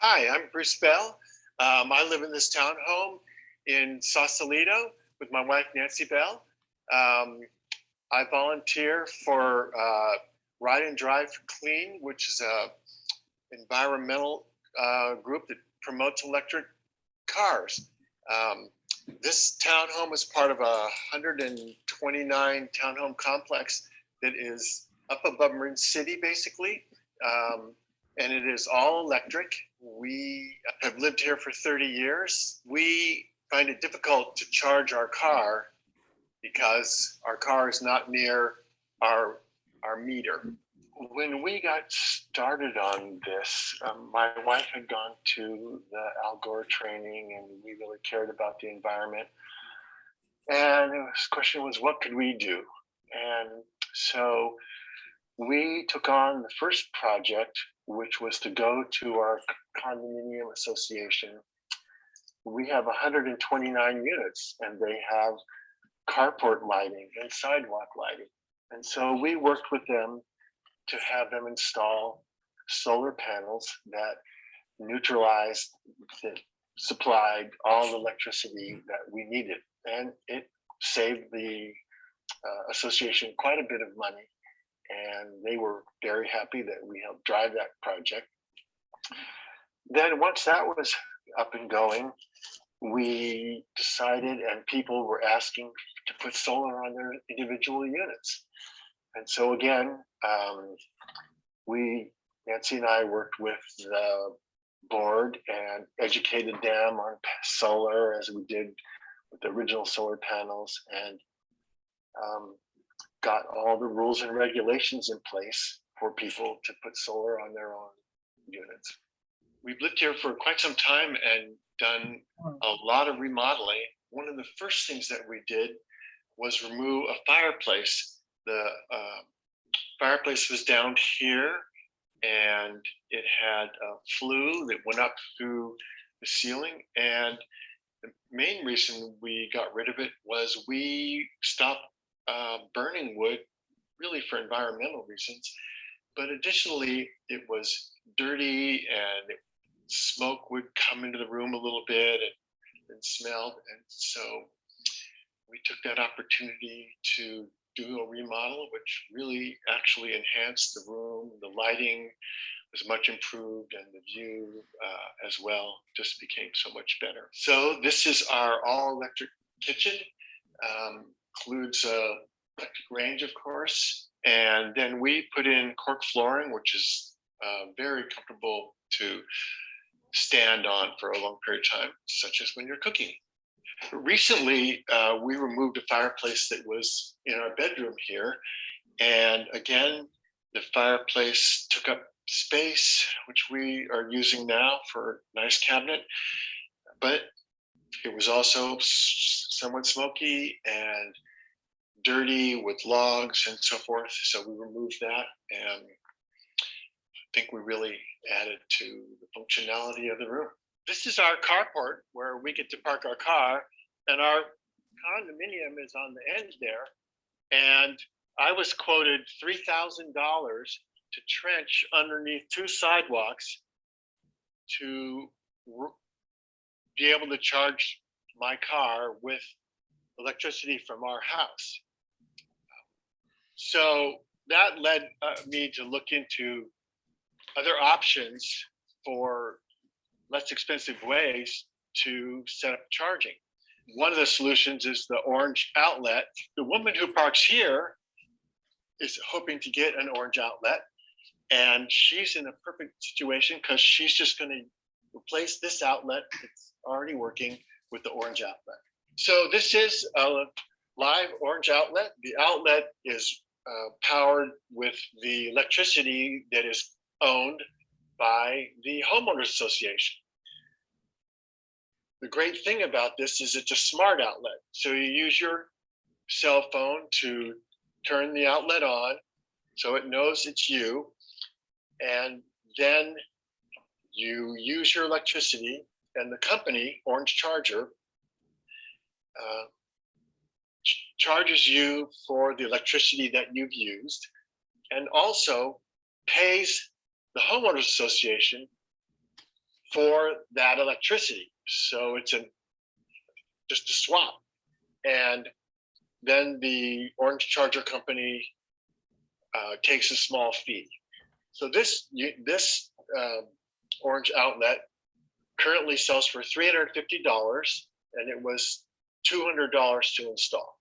Hi, I'm Bruce Bell. I live in this townhome in Sausalito with my wife, Nancy Bell. I volunteer for Ride and Drive Clean, which is a environmental group that promotes electric cars. This townhome is part of a 129 townhome complex that is up above Marin City, basically. And it is all electric. We have lived here for 30 years. We find it difficult to charge our car because our car is not near our meter. When we got started on this, my wife had gone to the Al Gore training, and we really cared about the environment. And the question was, what could we do? And so we took on the first project, which was to go to our condominium association. We have 129 units, and they have carport lighting and sidewalk lighting. And so we worked with them to have them install solar panels that neutralized, that supplied all the electricity that we needed. And it saved the association quite a bit of money. And they were very happy that we helped drive that project. Then once that was up and going, we decided, and people were asking to put solar on their individual units. And so again, Nancy and I worked with the board and educated them on solar as we did with the original solar panels, and got all the rules and regulations in place for people to put solar on their own units. We've lived here for quite some time and done a lot of remodeling. One of the first things that we did was remove a fireplace. The fireplace was down here, and it had a flue that went up through the ceiling. And the main reason we got rid of it was we stopped burning wood, really for environmental reasons. But additionally, it was dirty, and smoke would come into the room a little bit and smelled. And so we took that opportunity to do a remodel, which really actually enhanced the room. The lighting was much improved, and the view as well just became so much better. So this is our all-electric kitchen. Includes a electric range, of course. And then we put in cork flooring, which is very comfortable to stand on for a long period of time, such as when you're cooking. Recently, we removed a fireplace that was in our bedroom here. And again, the fireplace took up space, which we are using now for a nice cabinet. But it was also somewhat smoky and dirty with logs and so forth. So we removed that, and I think we really added to the functionality of the room. This is our carport where we get to park our car. and our condominium is on the end there. And I was quoted $3,000 to trench underneath 2 sidewalks to be able to charge my car with electricity from our house. So that led me to look into other options for less expensive ways to set up charging. One of the solutions is the orange outlet. The woman who parks here is hoping to get an orange outlet, and she's in a perfect situation because she's just going to replace this outlet that's already working with the orange outlet. So this is a live orange outlet. The outlet is powered with the electricity that is owned by the homeowners association. The great thing about this is it's a smart outlet. So you use your cell phone to turn the outlet on so it knows it's you. And then you use your electricity, and the company, Orange Charger, charges you for the electricity that you've used, and also pays the homeowners association for that electricity. So it's just a swap. And then the Orange Charger company takes a small fee. So this orange outlet currently sells for $350, and it was $200 to install.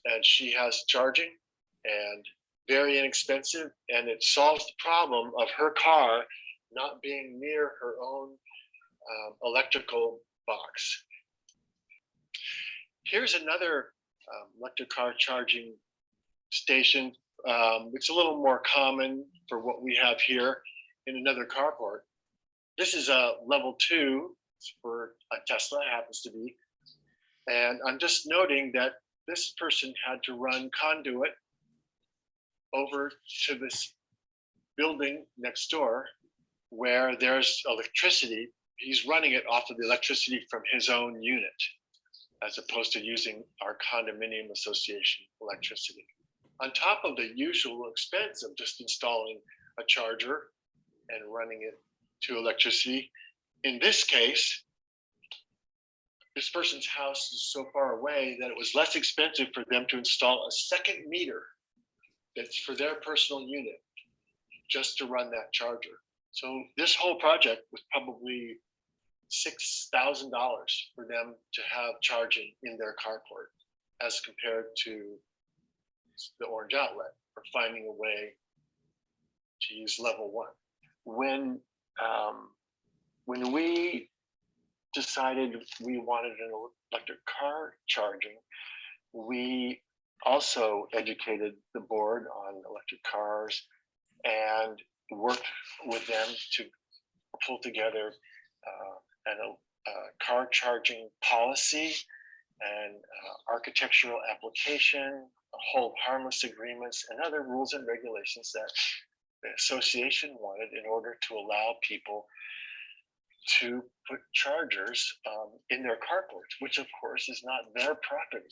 And she has charging and very inexpensive, and it solves the problem of her car not being near her own electrical box. Here's another electric car charging station. It's a little more common for what we have here in another carport. This is a level 2 for a Tesla, happens to be. And I'm just noting that this person had to run conduit over to this building next door where there's electricity. He's running it off of the electricity from his own unit, as opposed to using our condominium association electricity. On top of the usual expense of just installing a charger and running it to electricity, in this case, this person's house is so far away that it was less expensive for them to install a second meter that's for their personal unit just to run that charger. So this whole project was probably $6,000 for them to have charging in their carport, as compared to the orange outlet, or finding a way to use level 1. When we decided we wanted an electric car charging, we also educated the board on electric cars and worked with them to pull together a car charging policy and architectural application, hold harmless agreements, and other rules and regulations that the association wanted in order to allow people to put chargers in their carports, which of course is not their property.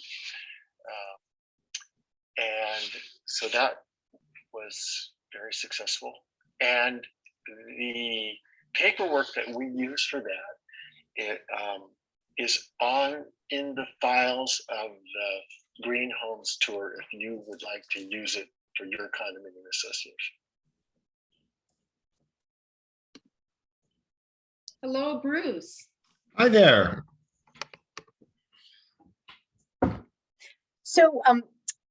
And so that was very successful. And the paperwork that we use for that, is in the files of the Green Homes Tour if you would like to use it for your condominium association. Hello, Bruce. Hi there. So,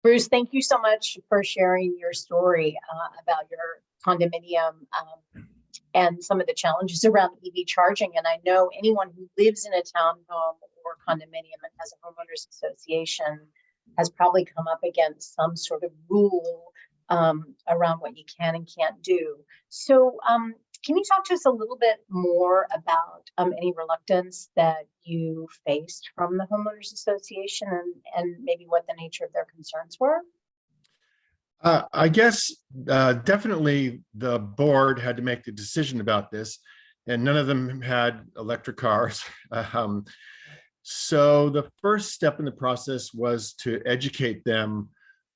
Bruce, thank you so much for sharing your story about your condominium and some of the challenges around EV charging. And I know anyone who lives in a townhome or condominium and has a homeowners association has probably come up against some sort of rule around what you can and can't do. So can you talk to us a little bit more about any reluctance that you faced from the homeowners association and maybe what the nature of their concerns were? I guess definitely the board had to make the decision about this, and none of them had electric cars. So the first step in the process was to educate them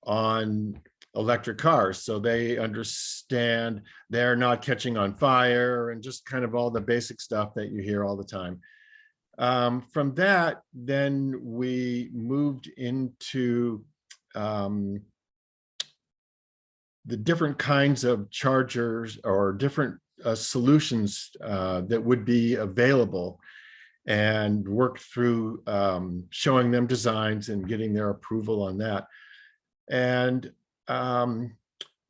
on electric cars so they understand they're not catching on fire and just kind of all the basic stuff that you hear all the time. From that, then we moved into the different kinds of chargers or different solutions that would be available, and worked through showing them designs and getting their approval on that. And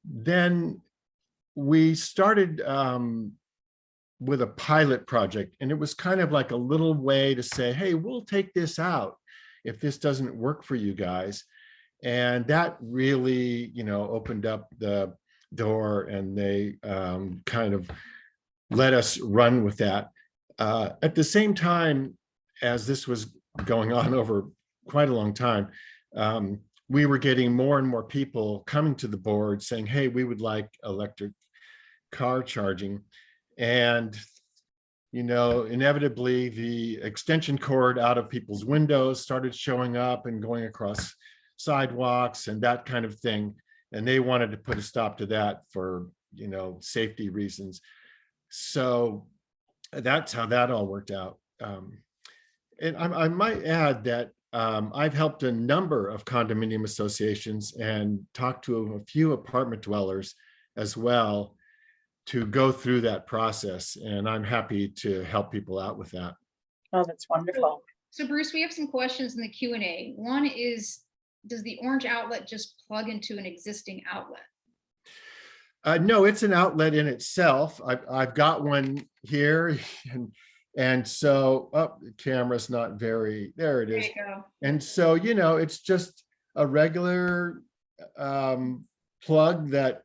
then we started with a pilot project, and it was kind of like a little way to say, hey, we'll take this out if this doesn't work for you guys. And that really, opened up the door, and they kind of let us run with that. At the same time as this was going on over quite a long time, we were getting more and more people coming to the board saying, hey, we would like electric car charging. And, inevitably the extension cord out of people's windows started showing up and going across sidewalks and that kind of thing. And they wanted to put a stop to that for, safety reasons. So that's how that all worked out. And I might add that I've helped a number of condominium associations and talked to a few apartment dwellers as well to go through that process. And I'm happy to help people out with that. Oh, that's wonderful. So Bruce, we have some questions in the Q&A. One is, does the orange outlet just plug into an existing outlet? No, it's an outlet in itself. I've got one here, and so, the camera's not very, there it is. There you go. And so, it's just a regular plug that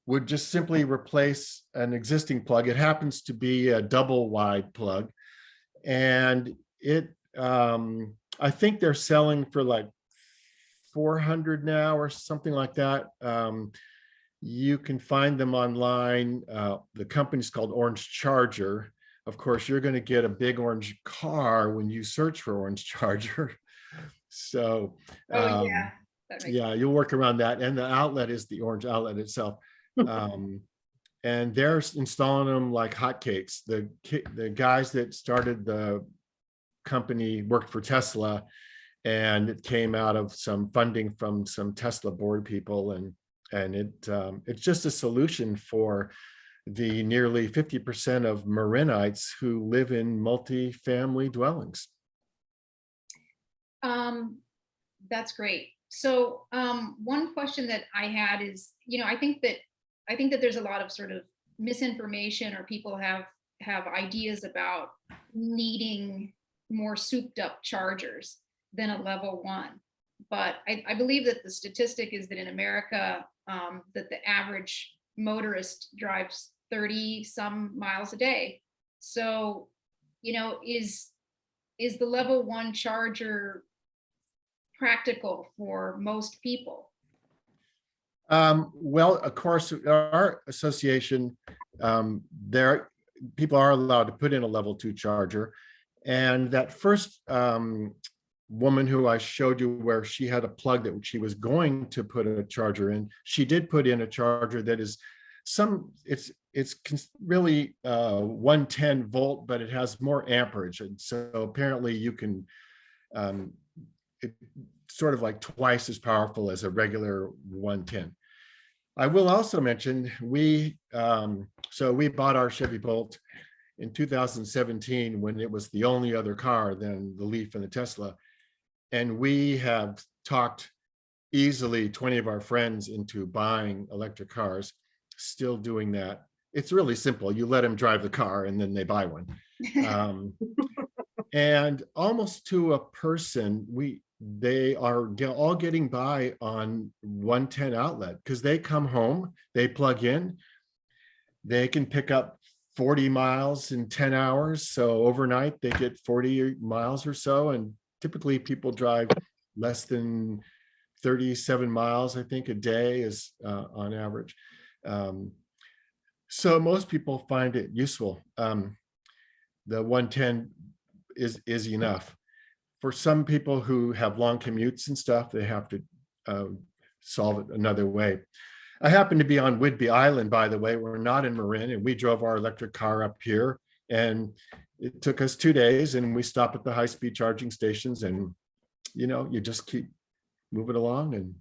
would just simply replace an existing plug. It happens to be a double wide plug, and it, I think they're selling for like $400 now or something like that. You can find them online. The company's called Orange Charger. Of course, you're going to get a big orange car when you search for Orange Charger. So, Yeah, you'll work around that. And the outlet is the orange outlet itself. And they're installing them like hotcakes. The guys that started the company worked for Tesla, and it came out of some funding from some Tesla board people, and it's just a solution for the nearly 50% of Marinites who live in multi-family dwellings. That's great. So one question that I had is, I think that there's a lot of sort of misinformation, or people have ideas about needing more souped up chargers than a level 1. But I believe that the statistic is that in America, that the average motorist drives 30 some miles a day. So, is the level 1 charger practical for most people? Well, of course, our association, people are allowed to put in a level 2 charger. And that first woman who I showed you, where she had a plug that she was going to put a charger in, she did put in a charger that is it's really 110 volt, but it has more amperage. And so apparently you can, it's sort of like twice as powerful as a regular 110. I will also mention, we bought our Chevy Bolt in 2017 when it was the only other car than the Leaf and the Tesla. And we have talked easily 20 of our friends into buying electric cars, still doing that. It's really simple. You let them drive the car and then they buy one. And almost to a person, they are all getting by on 110 outlet, because they come home, they plug in, they can pick up 40 miles in 10 hours. So overnight they get 40 miles or so. And typically people drive less than 37 miles, I think, a day is on average. So most people find it useful. The 110 is enough. for some people who have long commutes and stuff, they have to solve it another way. I happen to be on Whidbey Island, by the way. We're not in Marin, and we drove our electric car up here, and it took us 2 days, and we stopped at the high-speed charging stations, and you just keep moving along. And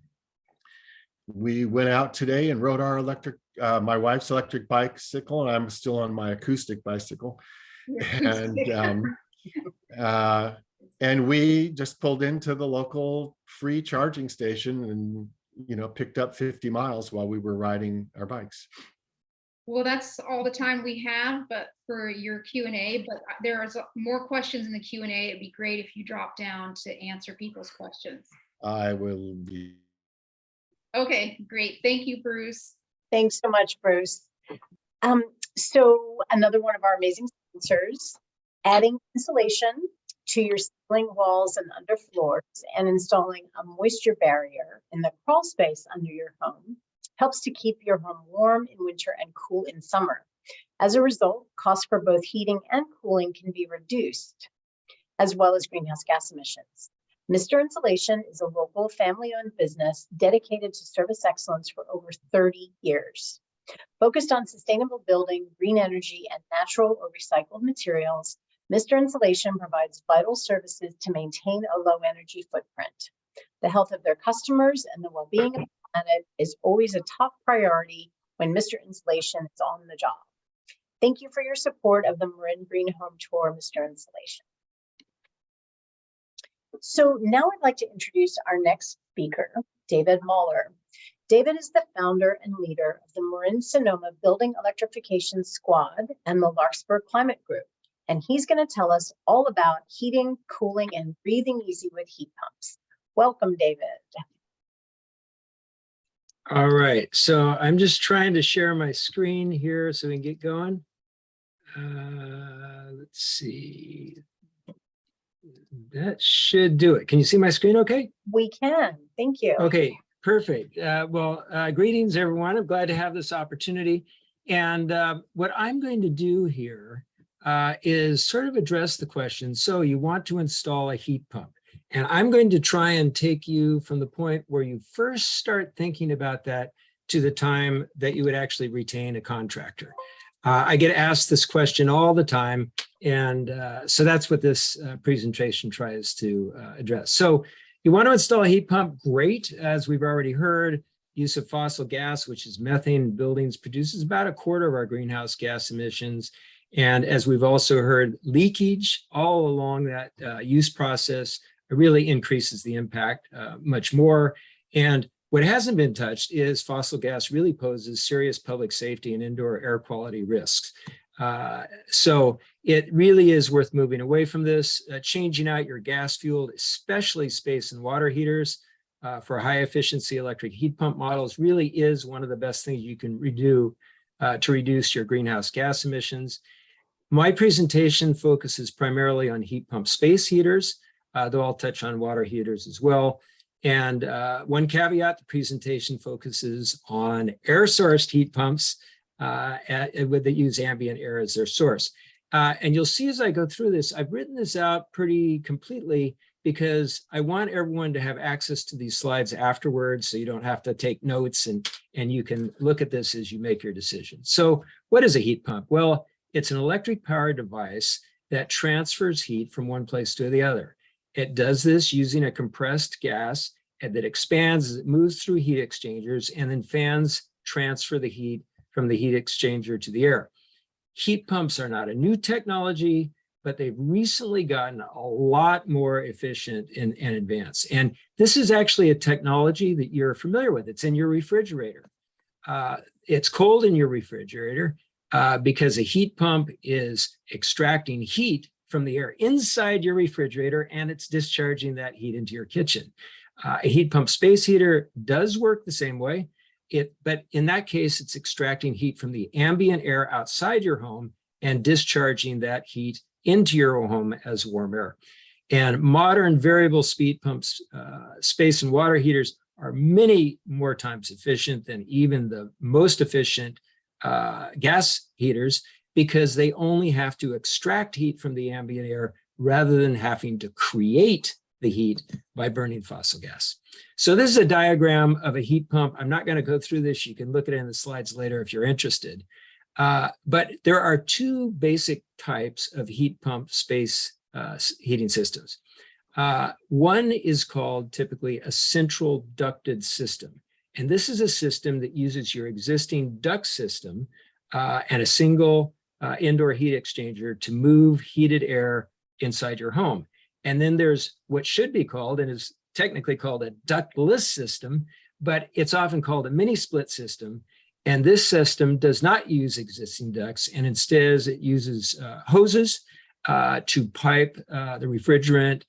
we went out today and rode our my wife's electric bicycle, and I'm still on my acoustic bicycle. And we just pulled into the local free charging station and picked up 50 miles while we were riding our bikes. Well, that's all the time we have, but for your Q&A, but there are more questions in the Q&A. It'd be great if you drop down to answer people's questions. I will be. Okay, great. Thank you, Bruce. Thanks so much, Bruce. So another one of our amazing sponsors, adding insulation to your ceiling, walls, and underfloors, and installing a moisture barrier in the crawl space under your home helps to keep your home warm in winter and cool in summer. As a result, costs for both heating and cooling can be reduced, as well as greenhouse gas emissions. Mr. Insulation is a local family-owned business dedicated to service excellence for over 30 years. Focused on sustainable building, green energy, and natural or recycled materials, Mr. Insulation provides vital services to maintain a low energy footprint. The health of their customers and the well-being of the planet is always a top priority when Mr. Insulation is on the job. Thank you for your support of the Marin Green Home Tour, Mr. Insulation. So now I'd like to introduce our next speaker, David Mahler. David is the founder and leader of the Marin Sonoma Building Electrification Squad and the Larkspur Climate Group. And he's going to tell us all about heating, cooling, and breathing easy with heat pumps. Welcome, David. All right, so I'm just trying to share my screen here so we can get going. Let's see. That should do it. Can you see my screen okay? We can, thank you. Okay, perfect. Greetings, everyone. I'm glad to have this opportunity. And what I'm going to do here is sort of address the question. So you want to install a heat pump. And I'm going to try and take you from the point where you first start thinking about that to the time that you would actually retain a contractor. I get asked this question all the time. And so that's what this presentation tries to address. So you want to install a heat pump, great. As we've already heard, use of fossil gas, which is methane in buildings, produces about 1/4 of our greenhouse gas emissions. And as we've also heard, leakage all along that use process really increases the impact much more. And what hasn't been touched is fossil gas really poses serious public safety and indoor air quality risks. So it really is worth moving away from this, changing out your gas fueled, especially space and water heaters for high efficiency electric heat pump models really is one of the best things you can do to reduce your greenhouse gas emissions. My presentation focuses primarily on heat pump space heaters, though I'll touch on water heaters as well. And one caveat, the presentation focuses on air-sourced heat pumps that use ambient air as their source. And you'll see as I go through this, I've written this out pretty completely because I want everyone to have access to these slides afterwards so you don't have to take notes and you can look at this as you make your decision. So what is a heat pump? Well, it's an electric power device that transfers heat from one place to the other. It does this using a compressed gas that expands as it moves through heat exchangers, and then fans transfer the heat from the heat exchanger to the air. Heat pumps are not a new technology, but they've recently gotten a lot more efficient and advanced. And this is actually a technology that you're familiar with. It's in your refrigerator. It's cold in your refrigerator because a heat pump is extracting heat from the air inside your refrigerator, and it's discharging that heat into your kitchen. A heat pump space heater does work the same way, but in that case, it's extracting heat from the ambient air outside your home and discharging that heat into your home as warm air. And modern variable speed pumps, space and water heaters are many more times efficient than even the most efficient gas heaters, because they only have to extract heat from the ambient air rather than having to create the heat by burning fossil gas. So this is a diagram of a heat pump. I'm not going to go through this. You can look at it in the slides later if you're interested. But there are two basic types of heat pump space heating systems. One is called typically a central ducted system. And this is a system that uses your existing duct system and a single indoor heat exchanger to move heated air inside your home. And then there's what should be called, and is technically called a ductless system, but it's often called a mini split system. And this system does not use existing ducts, and instead it uses hoses to pipe the refrigerant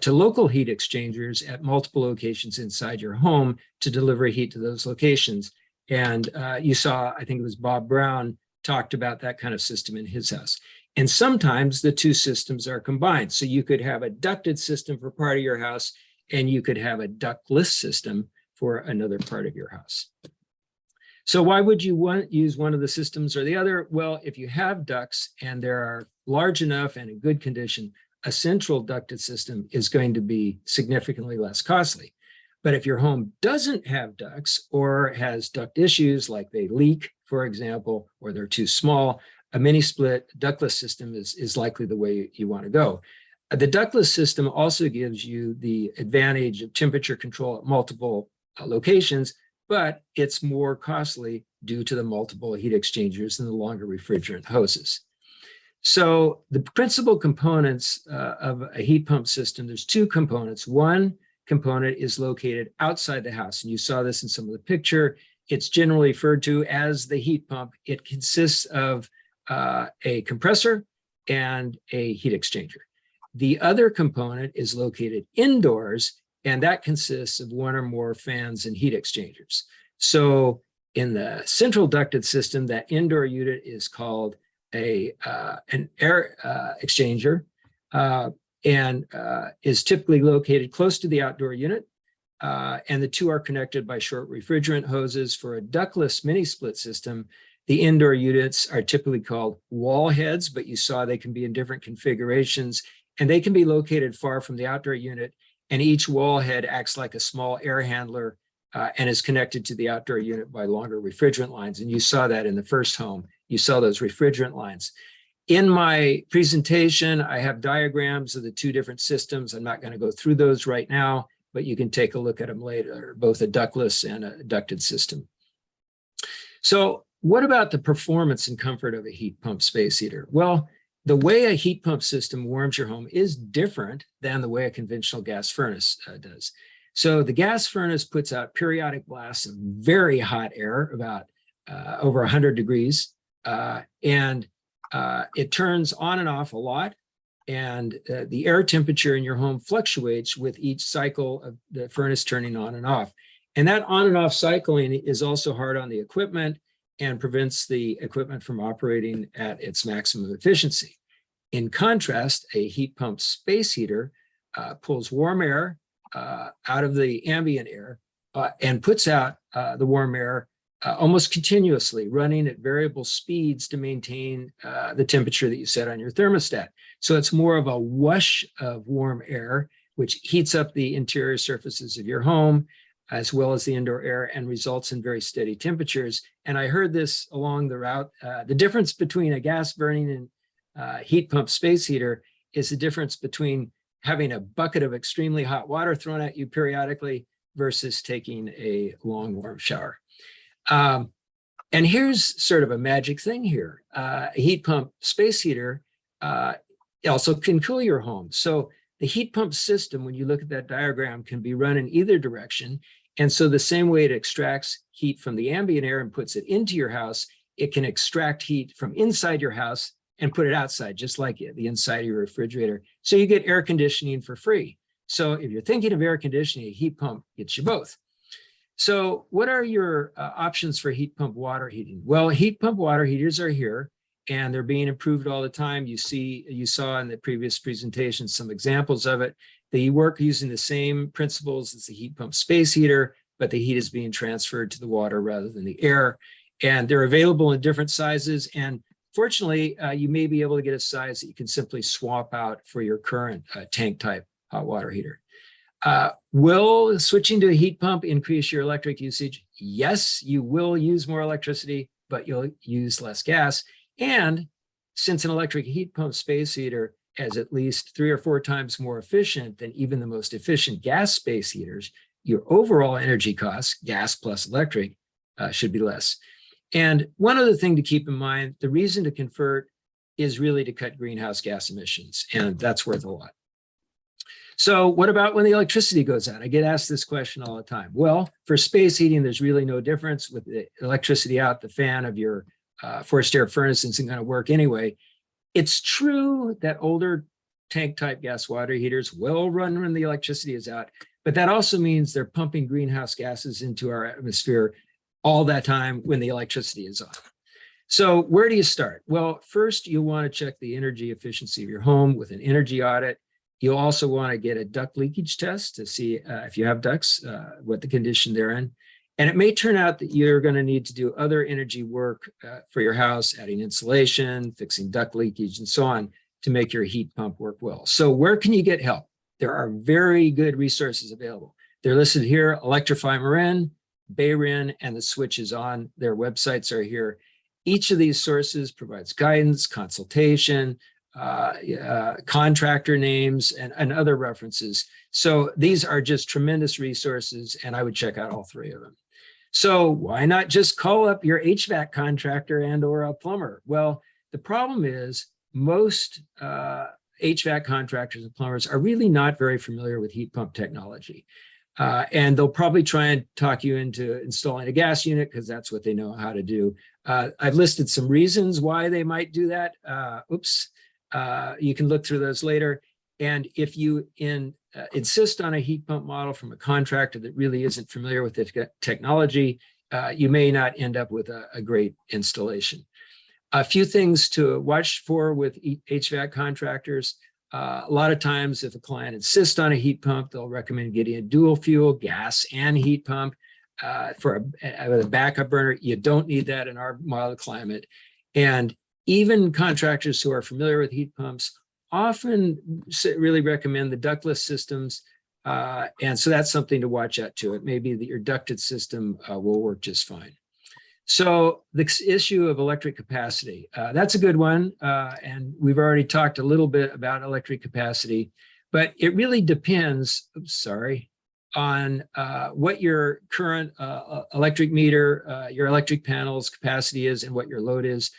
to local heat exchangers at multiple locations inside your home to deliver heat to those locations. And you saw, I think it was Bob Brown talked about that kind of system in his house. And sometimes the two systems are combined. So you could have a ducted system for part of your house, and you could have a ductless system for another part of your house. So why would you use one of the systems or the other? Well, if you have ducts and they are large enough and in good condition, a central ducted system is going to be significantly less costly. But if your home doesn't have ducts or has duct issues, like they leak, for example, or they're too small, a mini split ductless system is likely the way you want to go. The ductless system also gives you the advantage of temperature control at multiple locations, but it's more costly due to the multiple heat exchangers and the longer refrigerant hoses. So the principal components of a heat pump system, there's two components. One component is located outside the house, and you saw this in some of the picture. It's generally referred to as the heat pump. It consists of a compressor and a heat exchanger. The other component is located indoors, and that consists of one or more fans and heat exchangers. So in the central ducted system, that indoor unit is called an air exchanger and is typically located close to the outdoor unit. And the two are connected by short refrigerant hoses. For a ductless mini split system, the indoor units are typically called wall heads, but you saw they can be in different configurations, and they can be located far from the outdoor unit. And each wall head acts like a small air handler and is connected to the outdoor unit by longer refrigerant lines. And you saw that in the first home. You saw those refrigerant lines. In my presentation, I have diagrams of the two different systems. I'm not going to go through those right now, but you can take a look at them later, both a ductless and a ducted system. So what about the performance and comfort of a heat pump space heater? Well, the way a heat pump system warms your home is different than the way a conventional gas furnace does. So the gas furnace puts out periodic blasts of very hot air, about over 100 degrees, and it turns on and off a lot. And the air temperature in your home fluctuates with each cycle of the furnace turning on and off. And that on and off cycling is also hard on the equipment and prevents the equipment from operating at its maximum efficiency. In contrast, a heat pump space heater pulls warm air out of the ambient air and puts out the warm air almost continuously, running at variable speeds to maintain the temperature that you set on your thermostat. So it's more of a wash of warm air, which heats up the interior surfaces of your home, as well as the indoor air, and results in very steady temperatures. And I heard this along the route. The difference between a gas burning and heat pump space heater is the difference between having a bucket of extremely hot water thrown at you periodically versus taking a long warm shower. And here's sort of a magic thing here. A heat pump space heater also can cool your home. So the heat pump system, when you look at that diagram, can be run in either direction. And so the same way it extracts heat from the ambient air and puts it into your house, it can extract heat from inside your house and put it outside, just like the inside of your refrigerator. So you get air conditioning for free. So if you're thinking of air conditioning, a heat pump gets you both. So what are your options for heat pump water heating? Well, heat pump water heaters are here, and they're being improved all the time. You saw in the previous presentation some examples of it. They work using the same principles as the heat pump space heater, but the heat is being transferred to the water rather than the air. And they're available in different sizes. And fortunately, you may be able to get a size that you can simply swap out for your current tank type hot water heater. Will switching to a heat pump increase your electric usage? Yes, you will use more electricity, but you'll use less gas. And since an electric heat pump space heater is at least 3 or 4 times more efficient than even the most efficient gas space heaters, your overall energy costs, gas plus electric, should be less. And one other thing to keep in mind, the reason to convert is really to cut greenhouse gas emissions, and that's worth a lot. So what about when the electricity goes out? I get asked this question all the time. Well, for space heating, there's really no difference. With the electricity out, the fan of your forced air furnace isn't going to work anyway. It's true that older tank type gas water heaters will run when the electricity is out, but that also means they're pumping greenhouse gases into our atmosphere all that time when the electricity is on. So where do you start? Well, first you want to check the energy efficiency of your home with an energy audit. You'll also want to get a duct leakage test to see if you have ducts, what the condition they're in. And it may turn out that you're going to need to do other energy work for your house, adding insulation, fixing duct leakage, and so on to make your heat pump work well. So where can you get help? There are very good resources available. They're listed here: Electrify Marin, Bayrin, and the switch is on. Their websites are here. Each of these sources provides guidance, consultation, contractor names, and other references. So these are just tremendous resources, and I would check out all 3 of them. So why not just call up your HVAC contractor and or a plumber? Well, the problem is most HVAC contractors and plumbers are really not very familiar with heat pump technology. And they'll probably try and talk you into installing a gas unit because that's what they know how to do. I've listed some reasons why they might do that. You can look through those later. And if you insist on a heat pump model from a contractor that really isn't familiar with the technology, you may not end up with a great installation. A few things to watch for with HVAC contractors. A lot of times if a client insists on a heat pump, they'll recommend getting a dual fuel gas and heat pump for a backup burner. You don't need that in our mild climate. And even contractors who are familiar with heat pumps often really recommend the ductless systems. And so that's something to watch out too. It may be that your ducted system will work just fine. So the issue of electric capacity, that's a good one. And we've already talked a little bit about electric capacity, but it really depends, on what your current electric meter, your electric panels capacity is and what your load is.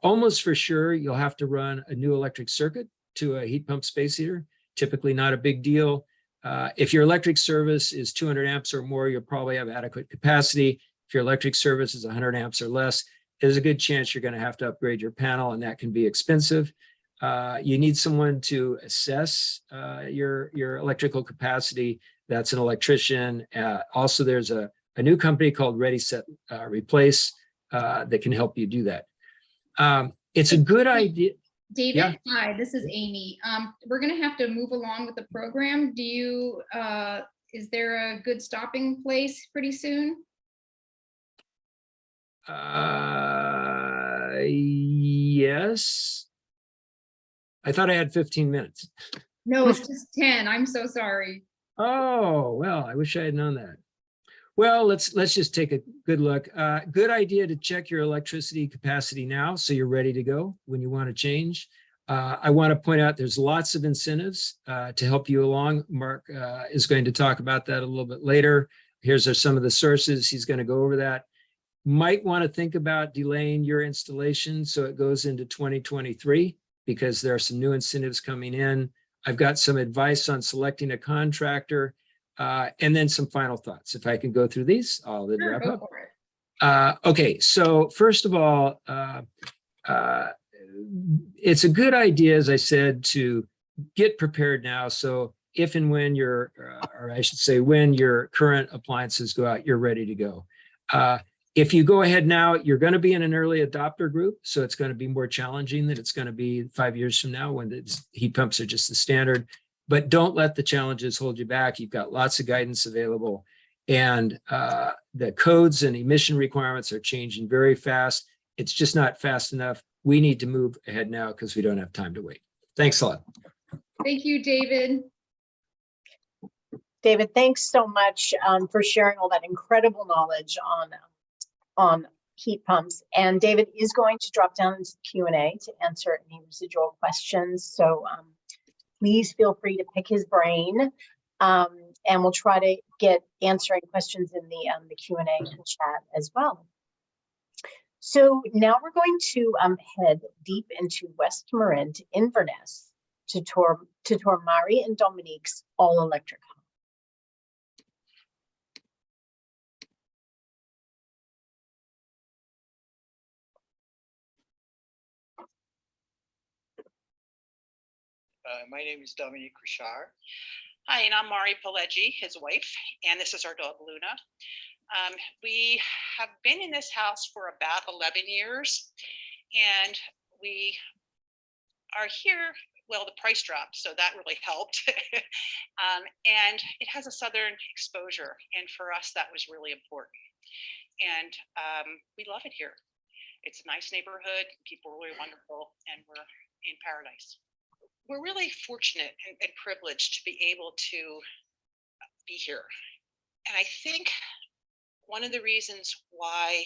Almost for sure, you'll have to run a new electric circuit to a heat pump space heater. Typically not a big deal. If your electric service is 200 amps or more, you'll probably have adequate capacity. If your electric service is 100 amps or less, there's a good chance you're going to have to upgrade your panel, and that can be expensive. You need someone to assess your electrical capacity. That's an electrician. Also, there's a new company called Ready, Set, Replace that can help you do that. It's a good idea. David, Yeah. Hi, this is Amy. We're going to have to move along with the program. Do you, is there a good stopping place pretty soon? Yes. I thought I had 15 minutes. No, it's just 10. I'm so sorry. Oh, well, I wish I had known that. Well, let's just take a good look. Good idea to check your electricity capacity now so you're ready to go when you want to change. I want to point out there's lots of incentives to help you along. Mark is going to talk about that a little bit later. Here's some of the sources. He's going to go over that. Might want to think about delaying your installation so it goes into 2023 because there are some new incentives coming in. I've got some advice on selecting a contractor. And then some final thoughts. If I can go through these, I'll then wrap up. Okay, so first of all, it's a good idea, as I said, to get prepared now. So if and when your, or I should say, when your current appliances go out, you're ready to go. If you go ahead now, you're going to be in an early adopter group. So it's going to be more challenging than it's going to be 5 years from now when the heat pumps are just the standard. But don't let the challenges hold you back. You've got lots of guidance available. And the codes and emission requirements are changing very fast. It's just not fast enough we need to move ahead now because we don't have time to wait. Thanks a lot. Thank you, David. David, thanks so much for sharing all that incredible knowledge on heat pumps. And David is going to drop down into Q&A to answer any residual questions. So please feel free to pick his brain, and we'll try to get answering questions in the Q&A chat as well. So now we're going to head deep into West Marin to Inverness to tour Mari and Dominique's all-electric home. My name is Dominique Richard. Hi, and I'm Mari Pileggi, his wife, and this is our dog Luna. We have been in this house for about 11 years, and we are here. Well, the price dropped, so that really helped. And it has a southern exposure, and for us, that was really important. And we love it here. It's a nice neighborhood. People are really wonderful, and we're in paradise. We're really fortunate and privileged to be able to be here. And I think one of the reasons why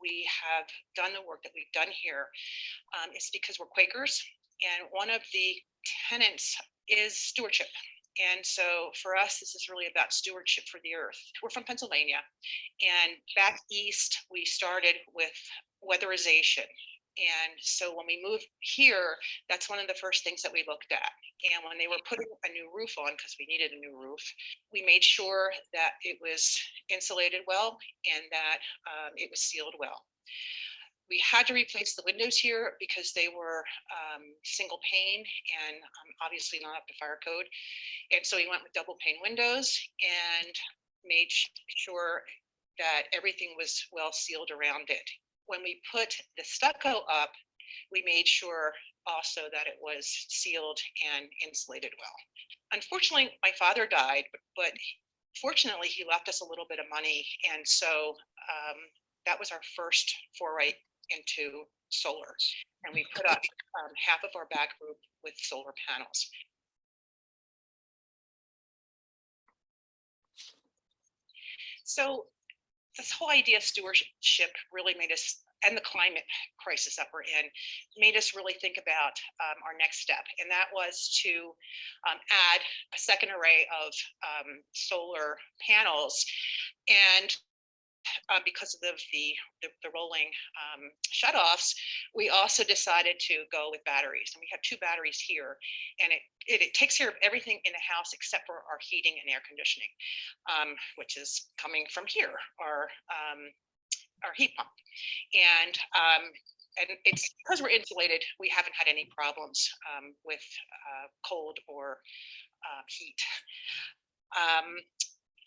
we have done the work that we've done here is because we're Quakers. And one of the tenets is stewardship. And so for us, this is really about stewardship for the earth. We're from Pennsylvania. And back east, we started with weatherization. And so when we moved here, that's one of the first things that we looked at. And when they were putting a new roof on, because we needed a new roof, we made sure that it was insulated well and that it was sealed well. We had to replace the windows here because they were single pane and obviously not up to fire code. And so we went with double pane windows and made sure that everything was well sealed around it. When we put the stucco up, we made sure also that it was sealed and insulated well. Unfortunately, my father died, but fortunately, he left us a little bit of money. And so that was our first foray into solar. And we put up half of our back roof with solar panels. So this whole idea of stewardship really made us, and the climate crisis that we're in, made us really think about our next step. And that was to add a second array of solar panels. And because of the rolling shutoffs, we also decided to go with batteries. And we have 2 batteries here, and it takes care of everything in the house except for our heating and air conditioning, which is coming from here, our heat pump. And it's because we're insulated, we haven't had any problems with cold or heat.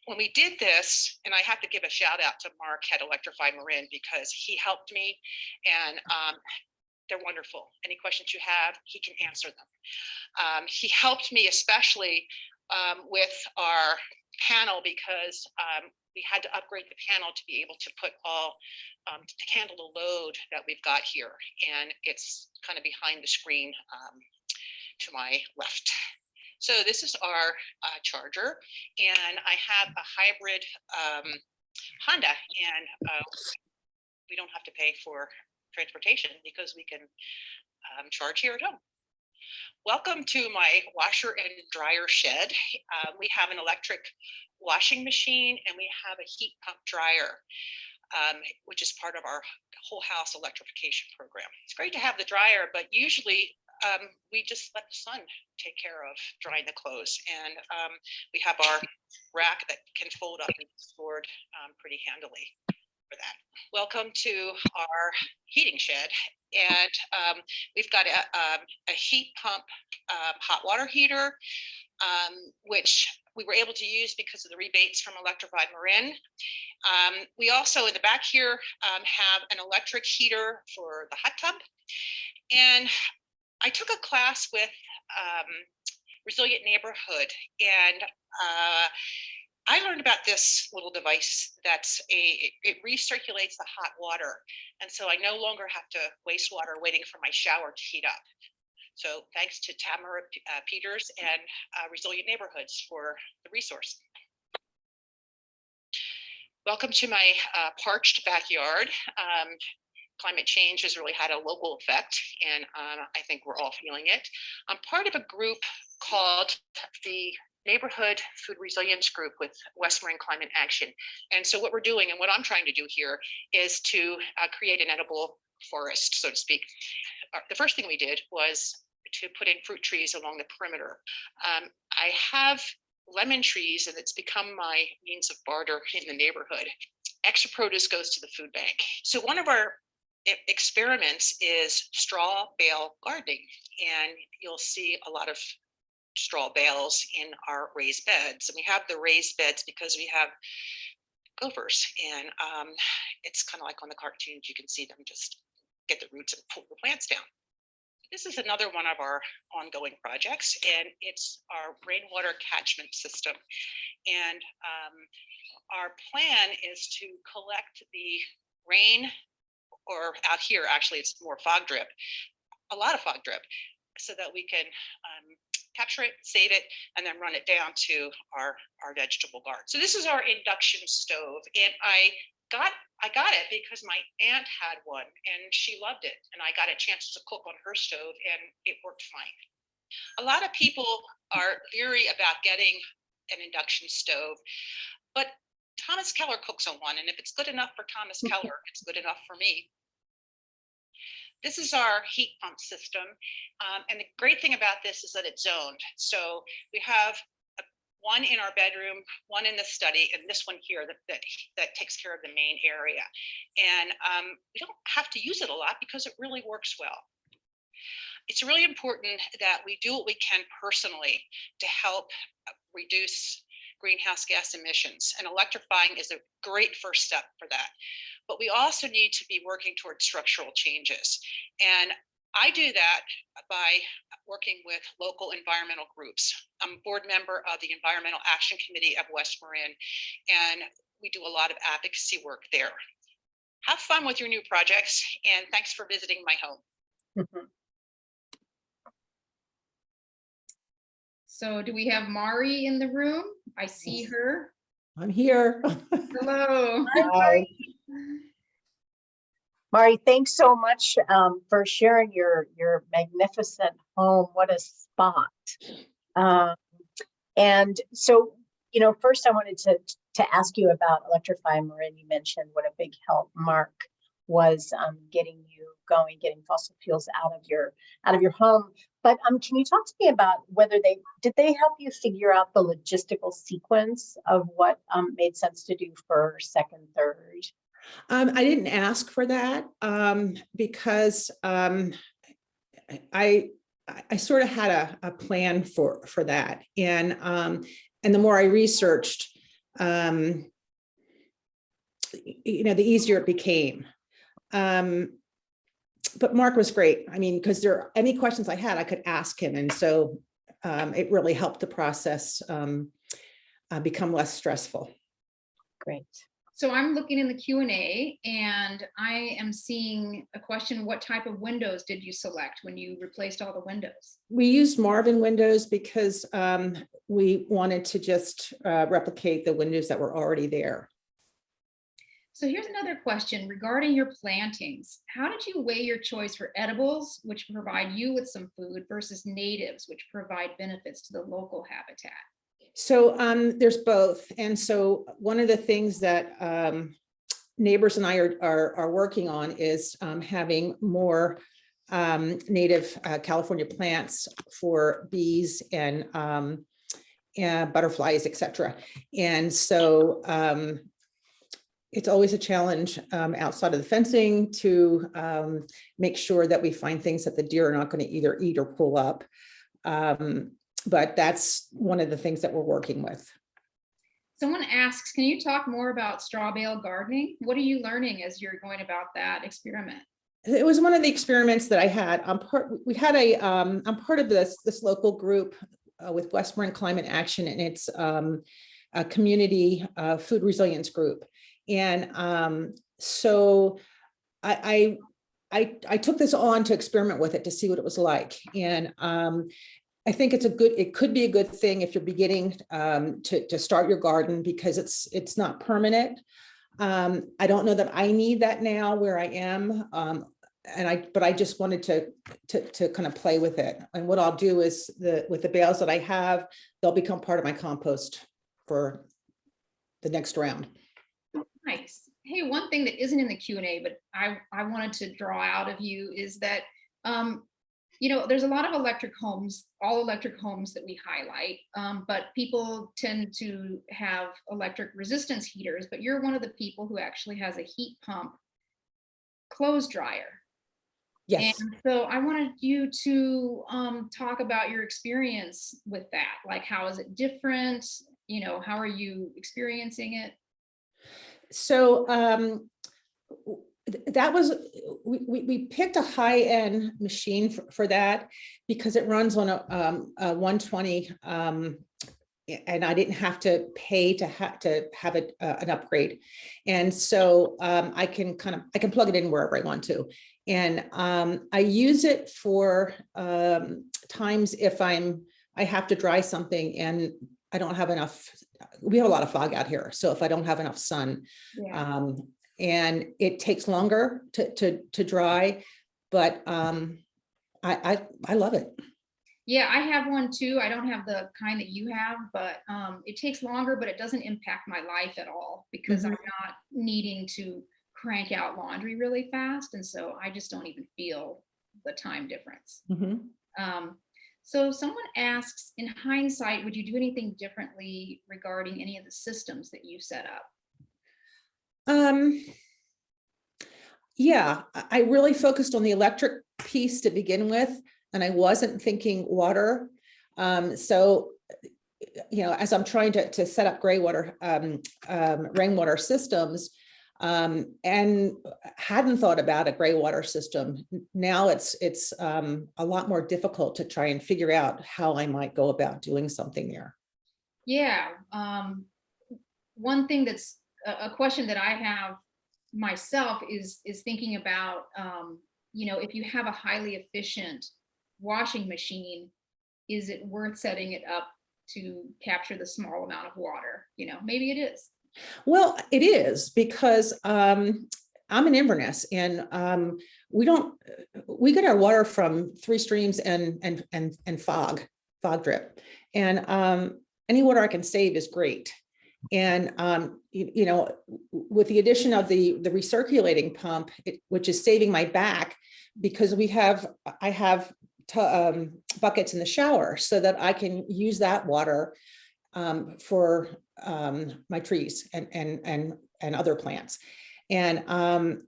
When we did this, and I have to give a shout out to Mark at Electrify Marin because he helped me, and they're wonderful. Any questions you have, he can answer them. He helped me especially with our panel because we had to upgrade the panel to be able to put all to handle the load that we've got here, and it's kind of behind the screen to my left. So this is our charger, and I have a hybrid Honda, and we don't have to pay for transportation because we can charge here at home. Welcome to my washer and dryer shed. We have an electric washing machine, and we have a heat pump dryer, which is part of our whole house electrification program. It's great to have the dryer, but usually we just let the sun take care of drying the clothes. And we have our rack that can fold up and be stored pretty handily for that. Welcome to our heating shed. And we've got a heat pump hot water heater, which we were able to use because of the rebates from Electrified Marin. We also in the back here have an electric heater for the hot tub. And I took a class with Resilient Neighborhood, and I learned about this little device it recirculates the hot water. And so I no longer have to waste water waiting for my shower to heat up. So thanks to Tamara Peters and Resilient Neighborhoods for the resource. Welcome to my parched backyard. Climate change has really had a local effect, and I think we're all feeling it. I'm part of a group called the Neighborhood Food Resilience Group with West Marin Climate Action. And so what we're doing and what I'm trying to do here is to create an edible forest, so to speak. The first thing we did was to put in fruit trees along the perimeter. I have lemon trees, and it's become my means of barter in the neighborhood. Extra produce goes to the food bank. So one of our experiments is straw bale gardening, and you'll see a lot of straw bales in our raised beds. And we have the raised beds because we have gophers, and it's kind of like on the cartoons, you can see them just get the roots and pull the plants down. This is another one of our ongoing projects, and it's our rainwater catchment system. And our plan is to collect the rain, or out here, actually, it's more fog drip, a lot of fog drip, so that we can capture it, save it, and then run it down to our vegetable garden. So this is our induction stove, and I got it because my aunt had one and she loved it, and I got a chance to cook on her stove and it worked fine. A lot of people are leery about getting an induction stove, but Thomas Keller cooks on one, and if it's good enough for Thomas Keller, it's good enough for me. This is our heat pump system. And the great thing about this is that it's zoned. So we have one in our bedroom, one in the study, and this one here that takes care of the main area. And we don't have to use it a lot because it really works well. It's really important that we do what we can personally to help reduce greenhouse gas emissions, and electrifying is a great first step for that. But we also need to be working towards structural changes. And I do that by working with local environmental groups. I'm a board member of the Environmental Action Committee of West Marin, and we do a lot of advocacy work there. Have fun with your new projects, and thanks for visiting my home. So do we have Mari in the room? I see her. I'm here. Hello. Hi. Mari, thanks so much for sharing your magnificent home. What a spot. And so, first I wanted to ask you about Electrify Marin. You mentioned what a big help Mark was getting you going, getting fossil fuels out of your home. But can you talk to me about whether did they help you figure out the logistical sequence of what made sense to do for second, third? I didn't ask for that because I sort of had a plan for that, and the more I researched, the easier it became. But Mark was great. I mean, because there any questions I had, I could ask him, and so it really helped the process become less stressful. Great. So I'm looking in the Q&A, and I am seeing a question: what type of windows did you select when you replaced all the windows? We used Marvin windows because we wanted to just replicate the windows that were already there. So here's another question regarding your plantings. How did you weigh your choice for edibles, which provide you with some food, versus natives, which provide benefits to the local habitat? So there's both. And so one of the things that neighbors and I are working on is having more native California plants for bees and butterflies, etc. And so it's always a challenge outside of the fencing to make sure that we find things that the deer are not going to either eat or pull up. But that's one of the things that we're working with. Someone asks, can you talk more about straw bale gardening? What are you learning as you're going about that experiment? It was one of the experiments that I had. I'm part of this local group with West Marin Climate Action, and it's a community food resilience group. And so I took this on to experiment with it to see what it was like. And I think it could be a good thing if you're beginning to start your garden, because it's not permanent. I don't know that I need that now where I am. But I just wanted to kind of play with it. And what I'll do is with the bales that I have, they'll become part of my compost for the next round. Nice. Hey, one thing that isn't in the Q&A, but I wanted to draw out of you is that, you know, there's a lot of electric homes, all electric homes that we highlight, but people tend to have electric resistance heaters, but you're one of the people who actually has a heat pump clothes dryer. Yes. And so I wanted you to talk about your experience with that. Like, how is it different? You know, how are you experiencing it? So that was, we picked a high-end machine for that because it runs on a 120 and I didn't have to pay to have it an upgrade. And so I can plug it in wherever I want to. And I use it for times if I have to dry something and I don't have enough. We have a lot of fog out here. So if I don't have enough sun, Yeah. and it takes longer to dry, but I love it. Yeah, I have one too. I don't have the kind that you have, but it takes longer, but it doesn't impact my life at all because I'm not needing to crank out laundry really fast. And so I just don't even feel the time difference. So someone asks, in hindsight, would you do anything differently regarding any of the systems that you set up? Yeah, I really focused on the electric piece to begin with, and I wasn't thinking water. So, you know, as I'm trying to set up rainwater systems, and hadn't thought about a gray water system. Now it's a lot more difficult to try and figure out how I might go about doing something there. Yeah. One thing that's a question that I have myself is thinking about, you know, if you have a highly efficient washing machine, is it worth setting it up to capture the small amount of water? You know, maybe it is. Well, it is because I'm in Inverness and we get our water from 3 streams and fog drip, and any water I can save is great. And you know, with the addition of the recirculating pump, which is saving my back, because I have buckets in the shower so that I can use that water for my trees and other plants. And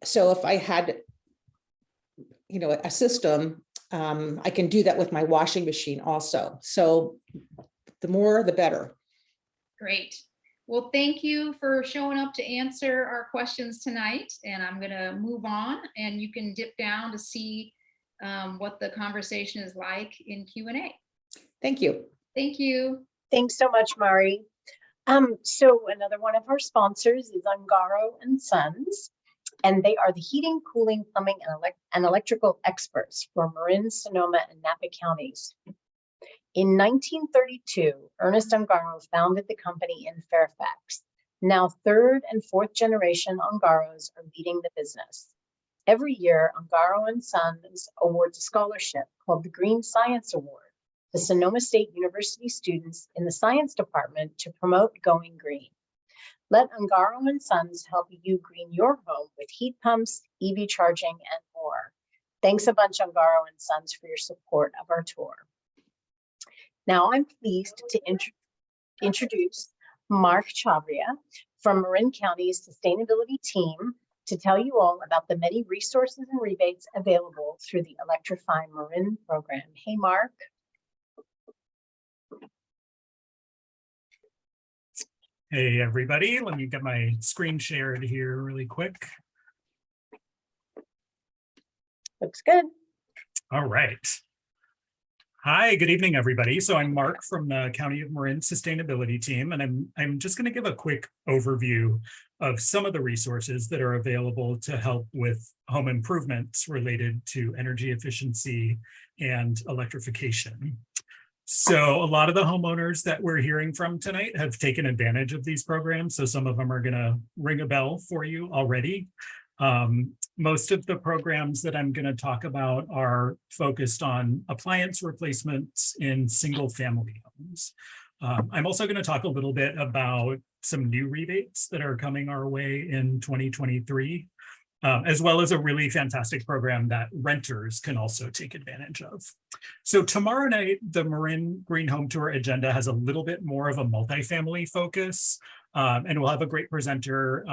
so if I had, you know, a system, I can do that with my washing machine also. So the more, the better. Great. Well, thank you for showing up to answer our questions tonight. And I'm going to move on, and you can dip down to see what the conversation is like in Q&A. Thank you. Thank you. Thanks so much, Mari. So another one of our sponsors is Ungaro and Sons, and they are the heating, cooling, plumbing, and electrical experts for Marin, Sonoma, and Napa counties. In 1932, Ernest Ungaro founded the company in Fairfax. Now 3rd and 4th generation Ungaros are leading the business. Every year, Ungaro and Sons awards a scholarship called the Green Science Award to Sonoma State University students in the science department to promote going green. Let Ungaro and Sons help you green your home with heat pumps, EV charging, and more. Thanks a bunch, Ungaro and Sons, for your support of our tour. Now I'm pleased to introduce Mark Chavria from Marin County's sustainability team to tell you all about the many resources and rebates available through the Electrify Marin program. Hey, Mark. Hey, everybody. Let me get my screen shared here really quick. Looks good. All right. Hi, good evening, everybody. So I'm Mark from the County of Marin Sustainability Team, and I'm just going to give a quick overview of some of the resources that are available to help with home improvements related to energy efficiency and electrification. So a lot of the homeowners that we're hearing from tonight have taken advantage of these programs. So some of them are going to ring a bell for you already. Most of the programs that I'm going to talk about are focused on appliance replacements in single family homes. I'm also going to talk a little bit about some new rebates that are coming our way in 2023, as well as a really fantastic program that renters can also take advantage of. So tomorrow night, the Marin Green Home Tour agenda has a little bit more of a multifamily focus. And we'll have a great presenter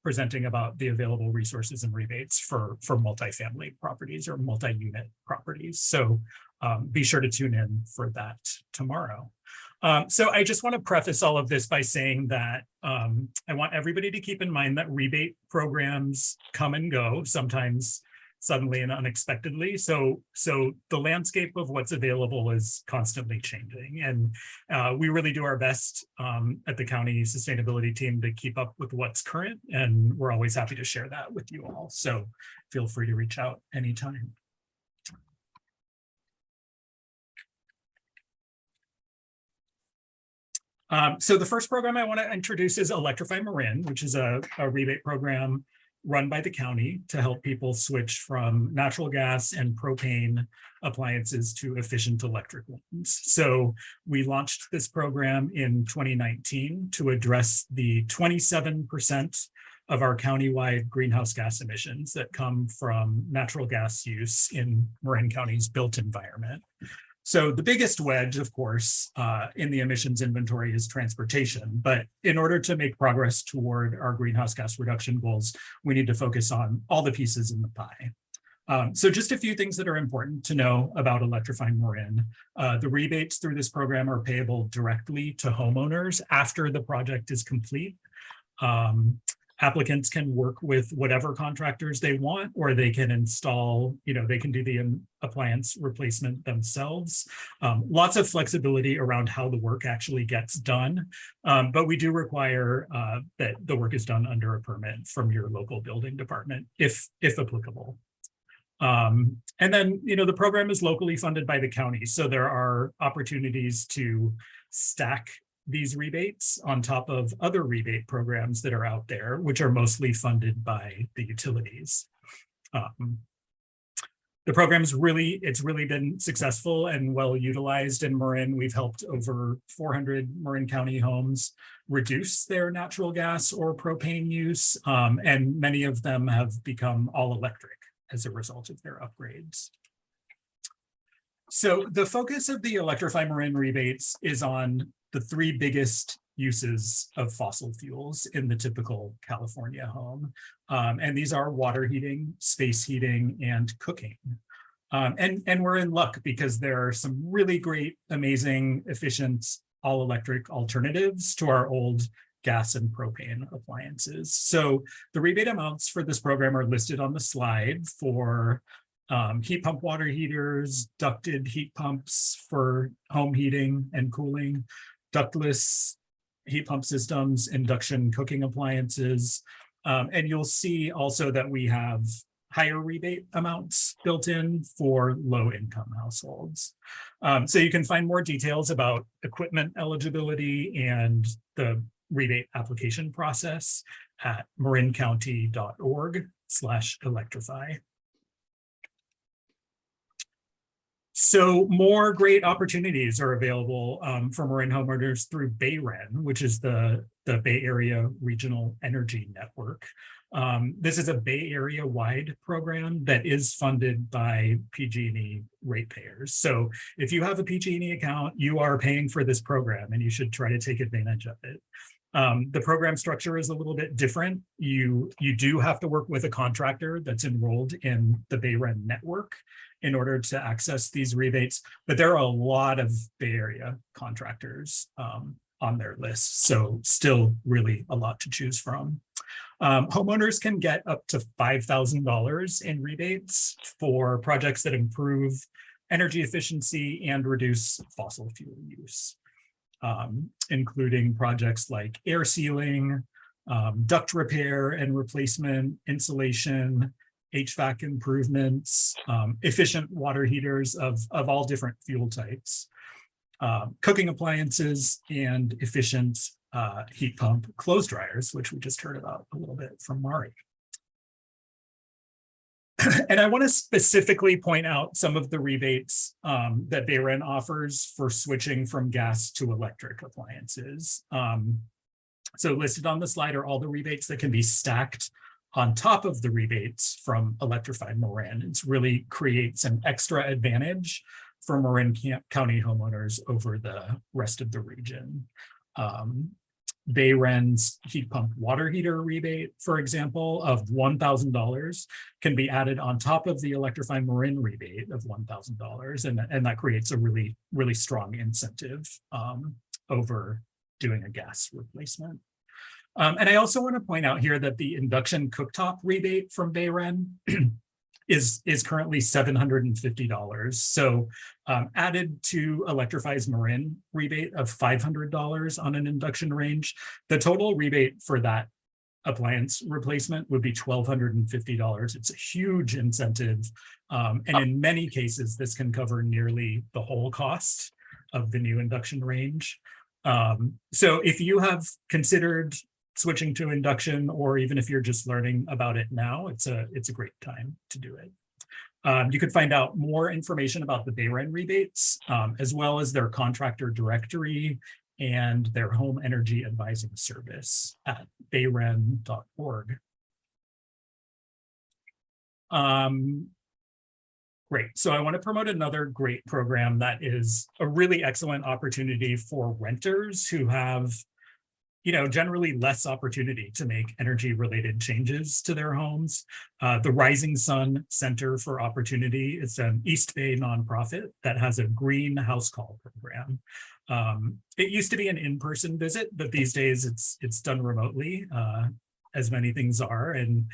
presenting about the available resources and rebates for multifamily properties or multi-unit properties. So be sure to tune in for that tomorrow. So I just want to preface all of this by saying that I want everybody to keep in mind that rebate programs come and go, sometimes suddenly and unexpectedly. So the landscape of what's available is constantly changing. And we really do our best at the county sustainability team to keep up with what's current. And we're always happy to share that with you all. So feel free to reach out anytime. So the first program I want to introduce is Electrify Marin, which is a rebate program run by the county to help people switch from natural gas and propane appliances to efficient electric ones. So we launched this program in 2019 to address the 27% of our countywide greenhouse gas emissions that come from natural gas use in Marin County's built environment. So the biggest wedge, of course, in the emissions inventory is transportation. But in order to make progress toward our greenhouse gas reduction goals, we need to focus on all the pieces in the pie. So just a few things that are important to know about Electrifying Marin. The rebates through this program are payable directly to homeowners after the project is complete. Applicants can work with whatever contractors they want, or they can install, they can do the appliance replacement themselves. Lots of flexibility around how the work actually gets done. But we do require that the work is done under a permit from your local building department, if applicable. And then, the program is locally funded by the county. So there are opportunities to stack these rebates on top of other rebate programs that are out there, which are mostly funded by the utilities. The program's really been successful and well utilized in Marin. We've helped over 400 Marin County homes reduce their natural gas or propane use, and many of them have become all electric as a result of their upgrades. So the focus of the Electrify Marin rebates is on the three biggest uses of fossil fuels in the typical California home. And these are water heating, space heating, and cooking. And we're in luck because there are some really great, amazing, efficient, all-electric alternatives to our old gas and propane appliances. So the rebate amounts for this program are listed on the slide for heat pump water heaters, ducted heat pumps for home heating and cooling, ductless heat pump systems, induction cooking appliances. And you'll see also that we have higher rebate amounts built in for low-income households. So you can find more details about equipment eligibility and the rebate application process at marincounty.org/electrify. So more great opportunities are available for Marin homeowners through BayREN, which is the Bay Area Regional Energy Network. This is a Bay Area-wide program that is funded by PG&E ratepayers. So if you have a PG&E account, you are paying for this program and you should try to take advantage of it. The program structure is a little bit different. You do have to work with a contractor that's enrolled in the BayREN network in order to access these rebates, but there are a lot of Bay Area contractors on their list, so still really a lot to choose from. Homeowners can get up to $5,000 in rebates for projects that improve energy efficiency and reduce fossil fuel use, including projects like air sealing, duct repair and replacement, insulation, HVAC improvements, efficient water heaters of all different fuel types, cooking appliances, and efficient heat pump clothes dryers, which we just heard about a little bit from Mari. And I want to specifically point out some of the rebates that Bayren offers for switching from gas to electric appliances. So listed on the slide are all the rebates that can be stacked on top of the rebates from electrified Marin. It really creates an extra advantage for Marin County homeowners over the rest of the region. Bayren's heat pump water heater rebate, for example, of $1,000 can be added on top of the electrified Marin rebate of $1,000, and that creates a really, really strong incentive over doing a gas replacement. And I also want to point out here that the induction cooktop rebate from Bayren is currently $750. So added to Electrify's Marin rebate of $500 on an induction range, the total rebate for that appliance replacement would be $1,250. It's a huge incentive. And in many cases, this can cover nearly the whole cost of the new induction range. So if you have considered switching to induction, or even if you're just learning about it now, it's a great time to do it. You could find out more information about the Bayren rebates, as well as their contractor directory and their home energy advising service at bayren.org. Great. So I want to promote another great program that is a really excellent opportunity for renters who have, generally less opportunity to make energy-related changes to their homes. The Rising Sun Center for Opportunity is an East Bay nonprofit that has a green house call program. It used to be an in-person visit, but these days it's done remotely, as many things are. And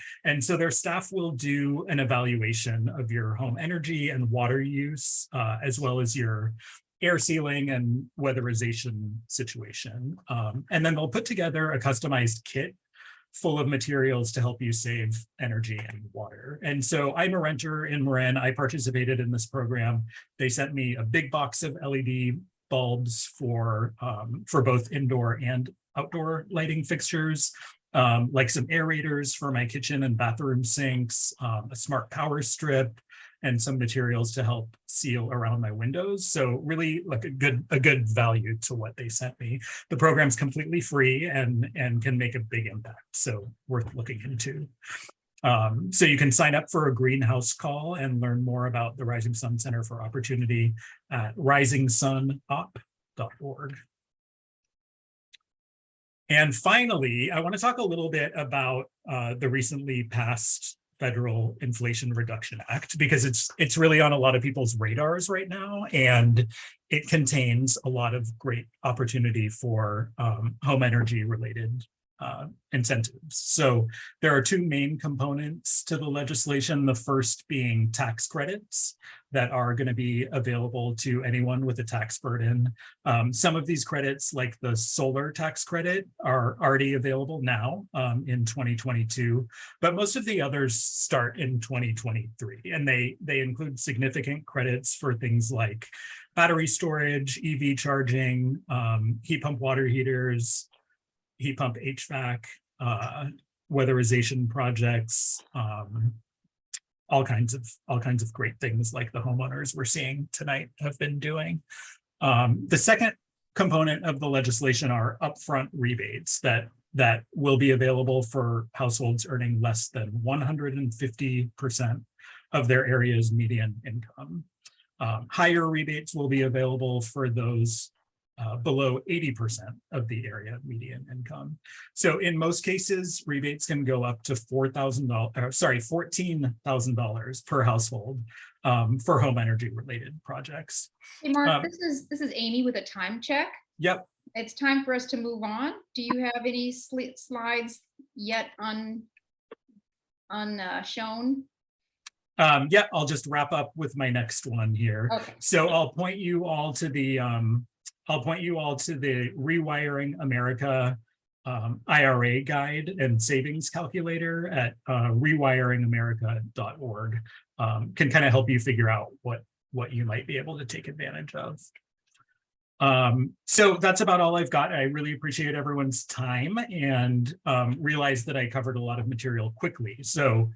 so their staff will do an evaluation of your home energy and water use, as well as your air sealing and weatherization situation. And then they'll put together a customized kit full of materials to help you save energy and water. And so I'm a renter in Marin. I participated in this program. They sent me a big box of LED bulbs for both indoor and outdoor lighting fixtures, like some aerators for my kitchen and bathroom sinks, a smart power strip, and some materials to help seal around my windows. So really like a good value to what they sent me. The program's completely free and can make a big impact. So worth looking into. So you can sign up for a greenhouse call and learn more about the Rising Sun Center for Opportunity at risingsunop.org. And finally, I want to talk a little bit about the recently passed Federal Inflation Reduction Act, because it's really on a lot of people's radars right now, and it contains a lot of great opportunity for home energy related incentives. So there are two main components to the legislation. The first being tax credits that are going to be available to anyone with a tax burden. Some of these credits, like the solar tax credit, are already available now in 2022, but most of the others start in 2023, and they include significant credits for things like battery storage, EV charging, heat pump water heaters, heat pump HVAC, weatherization projects, all kinds of great things like the homeowners we're seeing tonight have been doing. The second component of the legislation are upfront rebates that will be available for households earning less than 150% of their area's median income. Higher rebates will be available for those below 80% of the area median income. So in most cases, rebates can go up to $14,000 per household for home energy related projects. Hey Mark, this is Amy with a time check. Yep. It's time for us to move on. Do you have any slides yet shown? Yeah, I'll just wrap up with my next one here. Okay. So I'll point you all to the Rewiring America IRA guide and savings calculator at rewiringamerica.org. Can kind of help you figure out what you might be able to take advantage of. So that's about all I've got. I really appreciate everyone's time and realize that I covered a lot of material quickly. So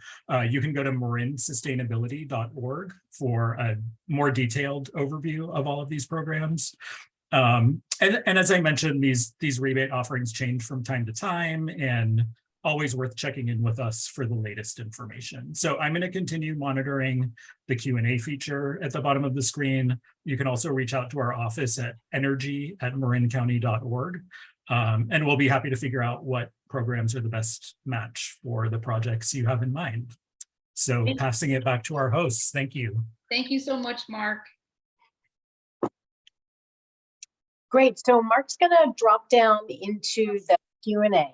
you can go to marinsustainability.org for a more detailed overview of all of these programs. And as I mentioned, these rebate offerings change from time to time, and always worth checking in with us for the latest information. So I'm going to continue monitoring the Q&A feature at the bottom of the screen. You can also reach out to our office at energy@marincounty.org. And we'll be happy to figure out what programs are the best match for the projects you have in mind. So passing it back to our hosts. Thank you. Thank you so much, Mark. Great. So Mark's going to drop down into the Q&A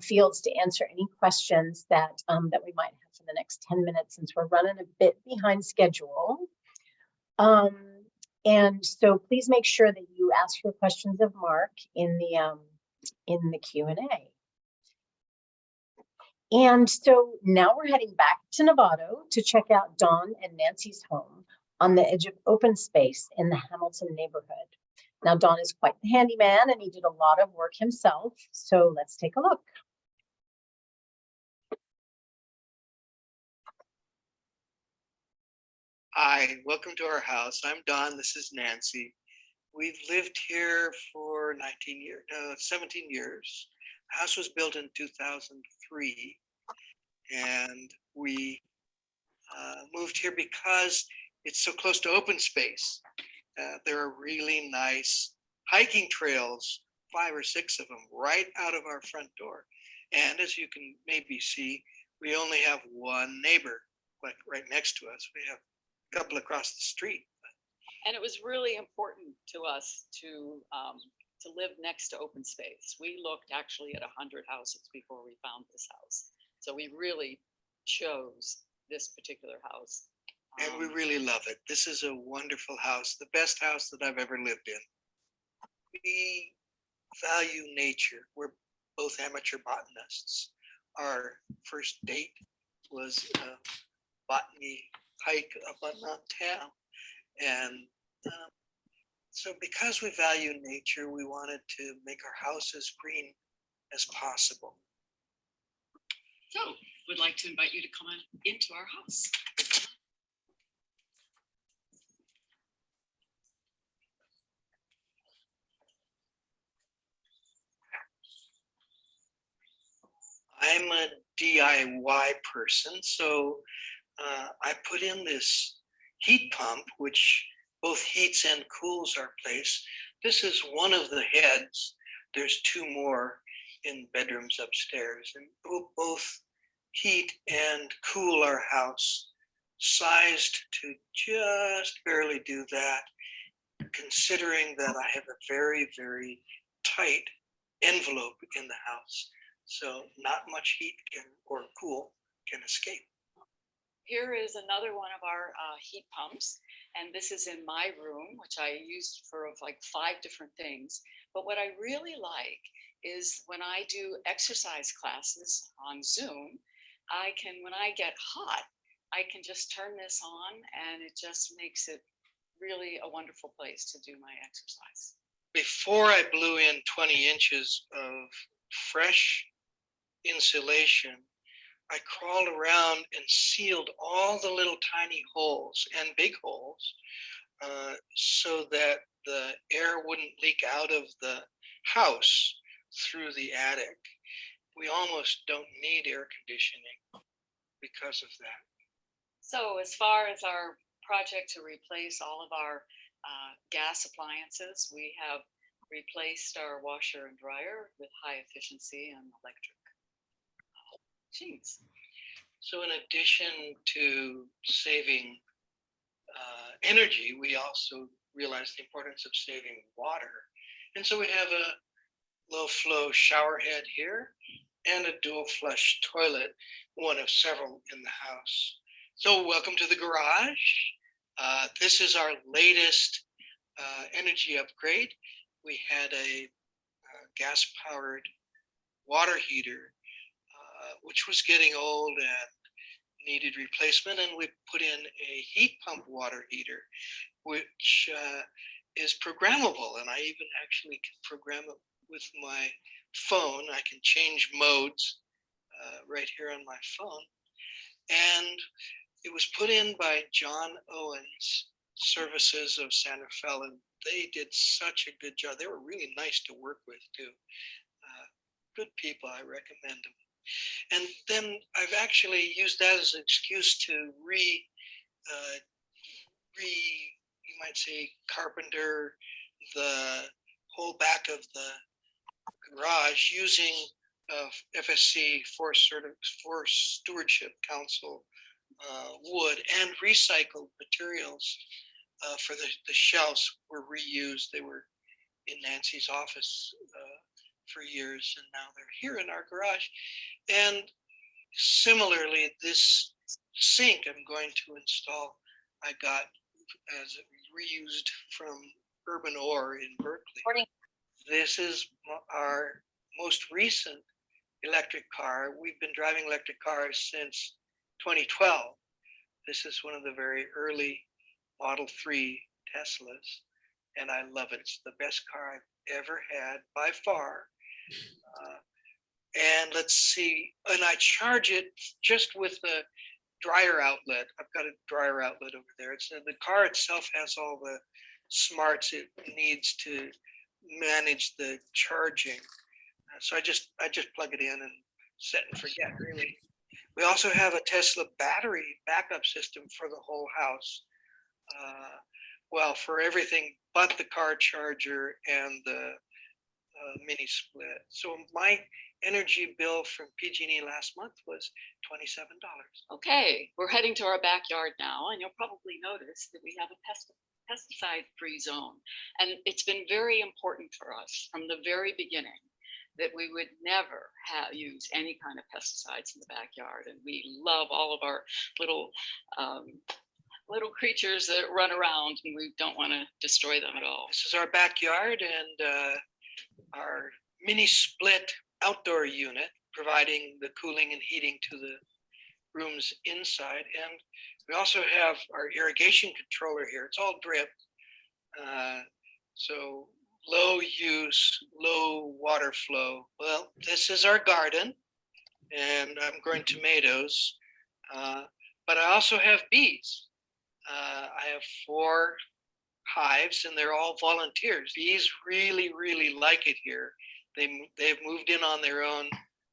fields to answer any questions that we might have for the next 10 minutes, since we're running a bit behind schedule. And so please make sure that you ask your questions of Mark in the Q&A. And so now we're heading back to Novato to check out Dawn and Nancy's home on the edge of open space in the Hamilton neighborhood. Now, Don is quite the handyman and he did a lot of work himself. So let's take a look. Hi, welcome to our house. I'm Don, this is Nancy. We've lived here for 17 years. The house was built in 2003 and we moved here because it's so close to open space. There are really nice hiking trails, 5 or 6 of them, right out of our front door. And as you can maybe see, we only have one neighbor, like right next to us. We have a couple across the street. And it was really important to us to live next to open space. We looked actually at 100 houses before we found this house. So we really chose this particular house. And we really love it. This is a wonderful house, the best house that I've ever lived in. We value nature. We're both amateur botanists. Our first date was a botany hike up on Mount Tam. And so because we value nature, we wanted to make our house as green as possible. So we'd like to invite you to come into our house. I'm a DIY person, so I put in this heat pump, which both heats and cools our place. This is one of the heads. There's 2 more in bedrooms upstairs, and both heat and cool our house, sized to just barely do that, considering that I have a very, very tight envelope in the house. So not much heat or cool can escape. Here is another one of our heat pumps. And this is in my room, which I used for like 5 different things. But what I really like is when I do exercise classes on Zoom, when I get hot, I can just turn this on and it just makes it really a wonderful place to do my exercise. Before I blew in 20 inches of fresh insulation, I crawled around and sealed all the little tiny holes and big holes so that the air wouldn't leak out of the house through the attic. We almost don't need air conditioning because of that. So as far as our project to replace all of our gas appliances, we have replaced our washer and dryer with high efficiency and electric machines. So in addition to saving energy, we also realize the importance of saving water. And so we have a low flow shower head here and a dual flush toilet, one of several in the house. So welcome to the garage. This is our latest energy upgrade. We had a gas-powered water heater, which was getting old and needed replacement, and we put in a heat pump water heater, which is programmable, and I even actually can program it with my phone. I can change modes right here on my phone. And it was put in by John Owens Services of Santa Fe, and they did such a good job. They were really nice to work with too. Good people, I recommend them. And then I've actually used that as an excuse to you might say, carpenter the whole back of the garage using FSC Forest Stewardship Council wood and recycled materials for the shelves were reused. They were in Nancy's office for years, and now they're here in our garage. And similarly, this sink I'm going to install, I got as reused from Urban Ore in Berkeley. This is our most recent electric car. We've been driving electric cars since 2012. This is one of the very early Model 3 Teslas, and I love it. It's the best car I've ever had by far. And let's see, and I charge it just with the dryer outlet. I've got a dryer outlet over there. It's the car itself has all the smarts it needs to manage the charging. So I just plug it in and set and forget, really. We also have a Tesla battery backup system for the whole house. Well, for everything but the car charger and the mini split. So my energy bill from PG&E last month was $27. Okay, we're heading to our backyard now, and you'll probably notice that we have a pesticide-free zone. And it's been very important for us from the very beginning that we would never use any kind of pesticides in the backyard. And we love all of our little creatures that run around, and we don't want to destroy them at all. This is our backyard and our mini split outdoor unit, providing the cooling and heating to the rooms inside. And we also have our irrigation controller here. It's all drip. So low use, low water flow. Well, this is our garden, and I'm growing tomatoes. But I also have bees. I have 4 hives, and they're all volunteers. Bees really, really like it here. They've moved in on their own,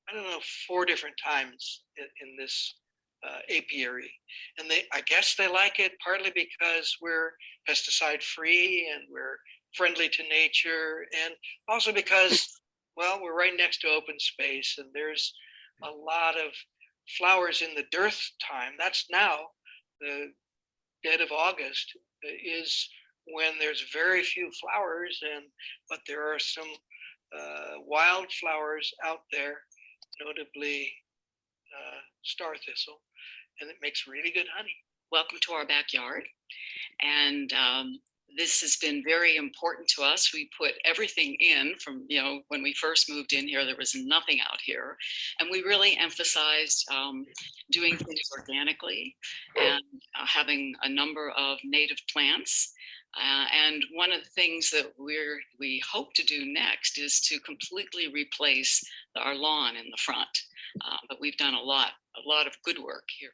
I don't know, 4 different times in this apiary. And I guess they like it partly because we're pesticide free and we're friendly to nature, and also because, well, we're right next to open space, and there's a lot of flowers in the dearth time. That's now. The dead of August is when there's very few flowers, but there are some wildflowers out there, notably star thistle, and it makes really good honey. Welcome to our backyard. And this has been very important to us. We put everything in from, when we first moved in here, there was nothing out here. And we really emphasized doing things organically and having a number of native plants. And one of the things that we hope to do next is to completely replace our lawn in the front. But we've done a lot of good work here.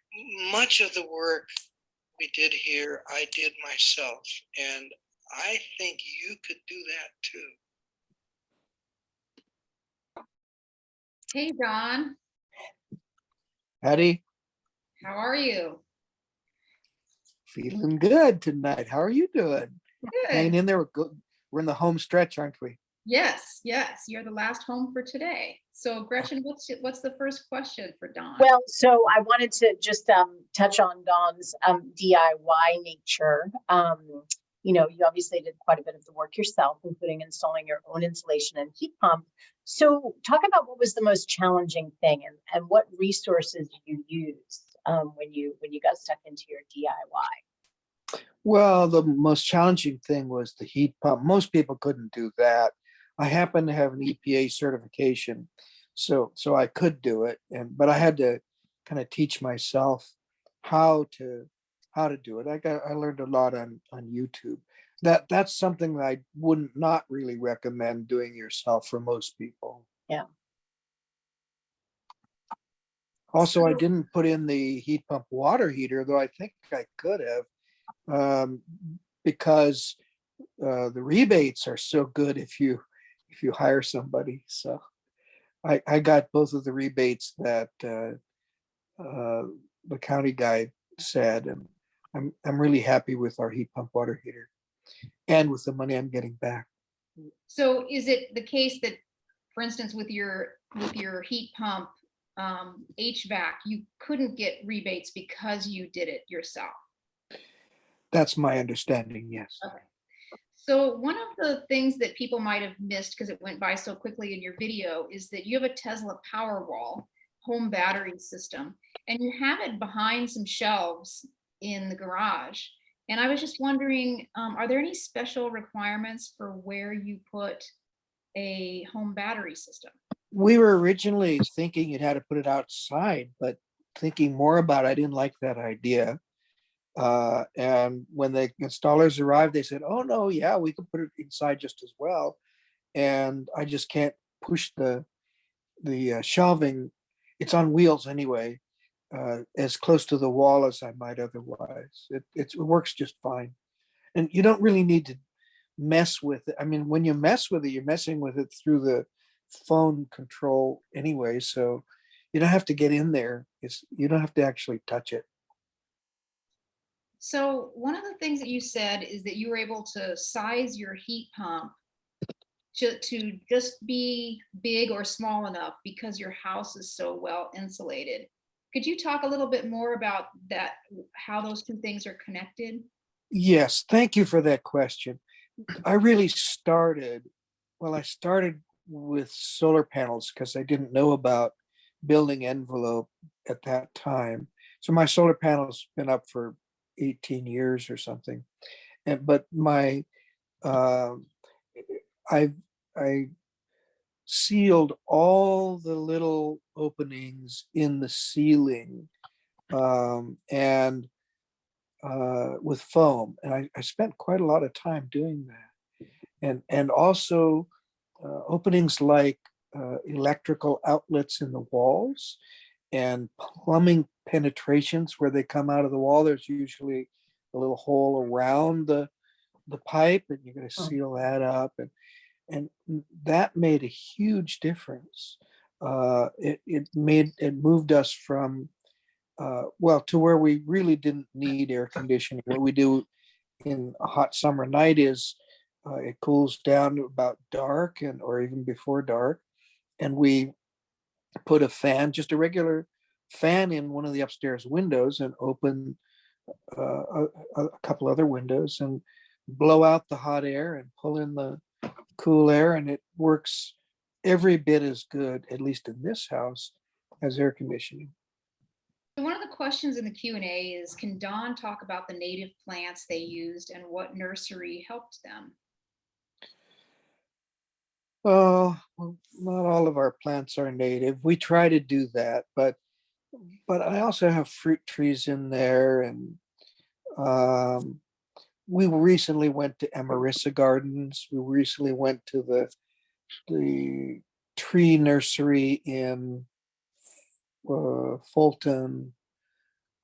Much of the work we did here, I did myself, and I think you could do that too. Hey, Don. Howdy. How are you? Feeling good tonight. How are you doing? Good. Hanging in there. We're in the home stretch, aren't we? Yes. You're the last home for today. So Gretchen, what's the first question for Don? Well, so I wanted to just touch on Dawn's DIY nature. You obviously did quite a bit of the work yourself, including installing your own insulation and heat pump. So talk about what was the most challenging thing and what resources you used when you got stuck into your DIY? Well, the most challenging thing was the heat pump. Most people couldn't do that. I happen to have an EPA certification, so I could do it, but I had to kind of teach myself how to do it. I learned a lot on YouTube. That's something that I wouldn't not really recommend doing yourself for most people. Yeah. Also, I didn't put in the heat pump water heater, though I think I could have, because the rebates are so good if you hire somebody. So I got both of the rebates that the county guy said, and I'm really happy with our heat pump water heater and with the money I'm getting back. So is it the case that, for instance, with your heat pump HVAC, you couldn't get rebates because you did it yourself? That's my understanding, yes. Okay. So one of the things that people might have missed because it went by so quickly in your video is that you have a Tesla Powerwall home battery system, and you have it behind some shelves in the garage. And I was just wondering, are there any special requirements for where you put a home battery system? We were originally thinking you had to put it outside, but thinking more about it, I didn't like that idea. And when the installers arrived, they said, "Oh no, yeah, we can put it inside just as well." And I just can't push the shelving. It's on wheels anyway, as close to the wall as I might otherwise. It works just fine, and you don't really need to mess with it. I mean, when you mess with it, you're messing with it through the phone control anyway, so you don't have to get in there. You don't have to actually touch it. So one of the things that you said is that you were able to size your heat pump to just be big or small enough because your house is so well insulated. Could you talk a little bit more about that, how those two things are connected? Yes, thank you for that question. I started with solar panels because I didn't know about building envelope at that time. So my solar panel's been up for 18 years or something. But I sealed all the little openings in the ceiling, and with foam, and I spent quite a lot of time doing that, and also openings like electrical outlets in the walls and plumbing penetrations where they come out of the wall. There's usually a little hole around the pipe, and you're going to seal that up, and that made a huge difference. It moved us from to where we really didn't need air conditioning. What we do in a hot summer night is it cools down to about dark or even before dark, and we put a fan, just a regular fan, in one of the upstairs windows and open a couple other windows and blow out the hot air and pull in the cool air, and it works every bit as good, at least in this house, as air conditioning. So one of the questions in the Q&A is, can Dawn talk about the native plants they used and what nursery helped them? Oh, well, not all of our plants are native. We try to do that, but I also have fruit trees in there, and we recently went to Amarissa Gardens. We recently went to the tree nursery in Fulton.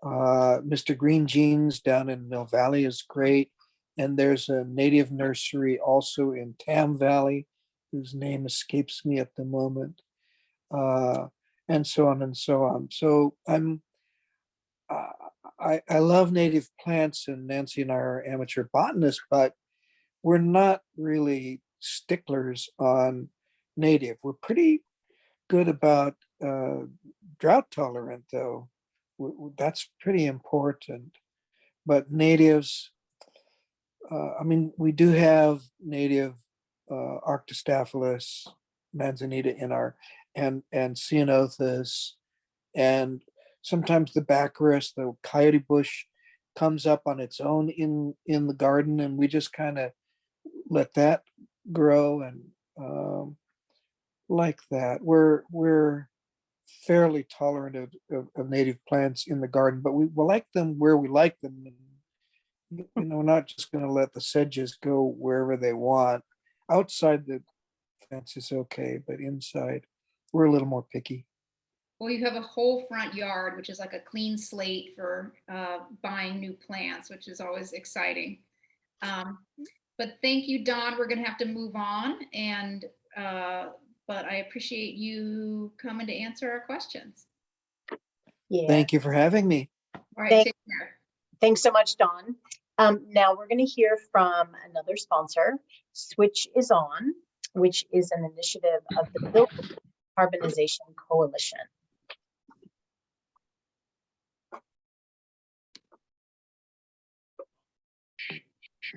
Mr. Green Jeans down in Mill Valley is great. And there's a native nursery also in Tam Valley, whose name escapes me at the moment. And so on and so on. So I love native plants, and Nancy and I are amateur botanists, but we're not really sticklers on native. We're pretty good about drought tolerant, though. That's pretty important. But natives, I mean, we do have native Arctostaphylos manzanita in our, and ceanothus, and sometimes the baccharis, the coyote bush comes up on its own in the garden, and we just kind of let that grow. And like that, we're fairly tolerant of native plants in the garden, but we like them where we like them. And, we're not just going to let the sedges go wherever they want. Outside the fence is okay, but inside we're a little more picky. Well, you have a whole front yard, which is like a clean slate for buying new plants, which is always exciting. But thank you, Don. We're going to have to move on, and but I appreciate you coming to answer our questions. Yeah. Thank you for having me. All right, take care. Thanks so much, Dawn. Now we're going to hear from another sponsor, Switch is On, which is an initiative of the Building Carbonization Coalition.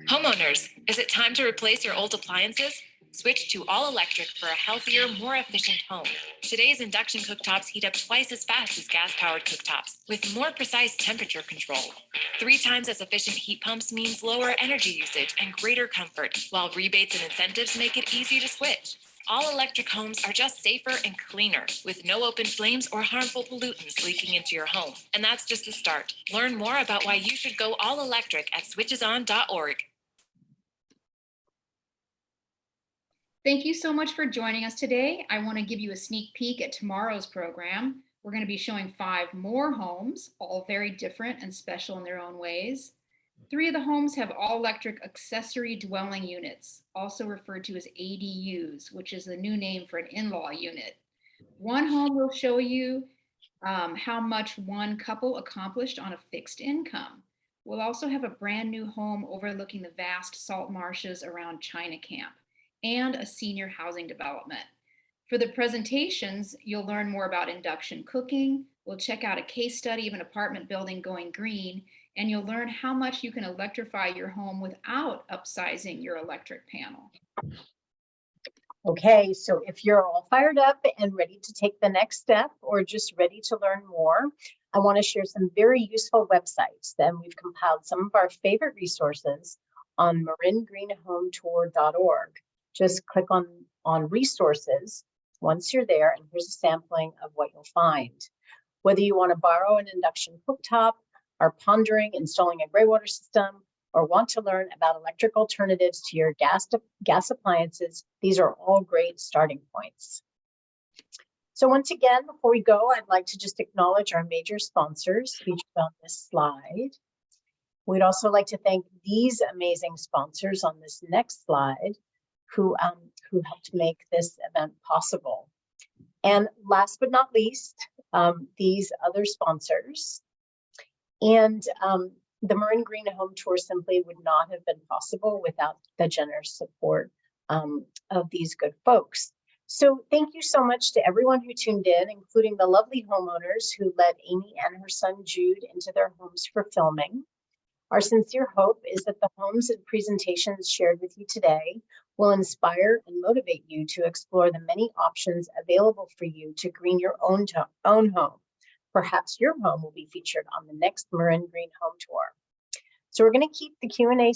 Homeowners, is it time to replace your old appliances? Switch to all electric for a healthier, more efficient home. Today's induction cooktops heat up twice as fast as gas-powered cooktops, with more precise temperature control. 3 times as efficient heat pumps means lower energy usage and greater comfort, while rebates and incentives make it easy to switch. All electric homes are just safer and cleaner, with no open flames or harmful pollutants leaking into your home. And that's just the start. Learn more about why you should go all electric at switcheson.org. Thank you so much for joining us today. I want to give you a sneak peek at tomorrow's program. We're going to be showing 5 more homes, all very different and special in their own ways. 3 of the homes have all-electric accessory dwelling units, also referred to as ADUs, which is the new name for an in-law unit. 1 home will show you how much one couple accomplished on a fixed income. We'll also have a brand new home overlooking the vast salt marshes around China Camp, and a senior housing development. For the presentations, you'll learn more about induction cooking. We'll check out a case study of an apartment building going green, and you'll learn how much you can electrify your home without upsizing your electric panel. Okay, so if you're all fired up and ready to take the next step, or just ready to learn more, I want to share some very useful websites. Then we've compiled some of our favorite resources on maringreenhometour.org. Just click on resources once you're there, and here's a sampling of what you'll find. Whether you want to borrow an induction cooktop, are pondering installing a gray water system, or want to learn about electric alternatives to your gas appliances, these are all great starting points. So once again, before we go, I'd like to just acknowledge our major sponsors featured on this slide. We'd also like to thank these amazing sponsors on this next slide, who helped make this event possible. And last but not least, these other sponsors. And the Marin Green Home Tour simply would not have been possible without the generous support of these good folks. So thank you so much to everyone who tuned in, including the lovely homeowners who let Amy and her son Jude into their homes for filming. Our sincere hope is that the homes and presentations shared with you today will inspire and motivate you to explore the many options available for you to green your own home. Perhaps your home will be featured on the next Marin Green Home Tour. So we're going to keep the Q&A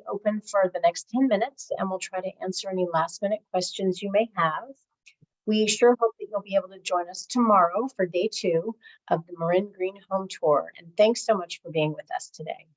open for the next 10 minutes, and we'll try to answer any last-minute questions you may have. We sure hope that you'll be able to join us tomorrow for day 2 of the Marin Green Home Tour. And thanks so much for being with us today.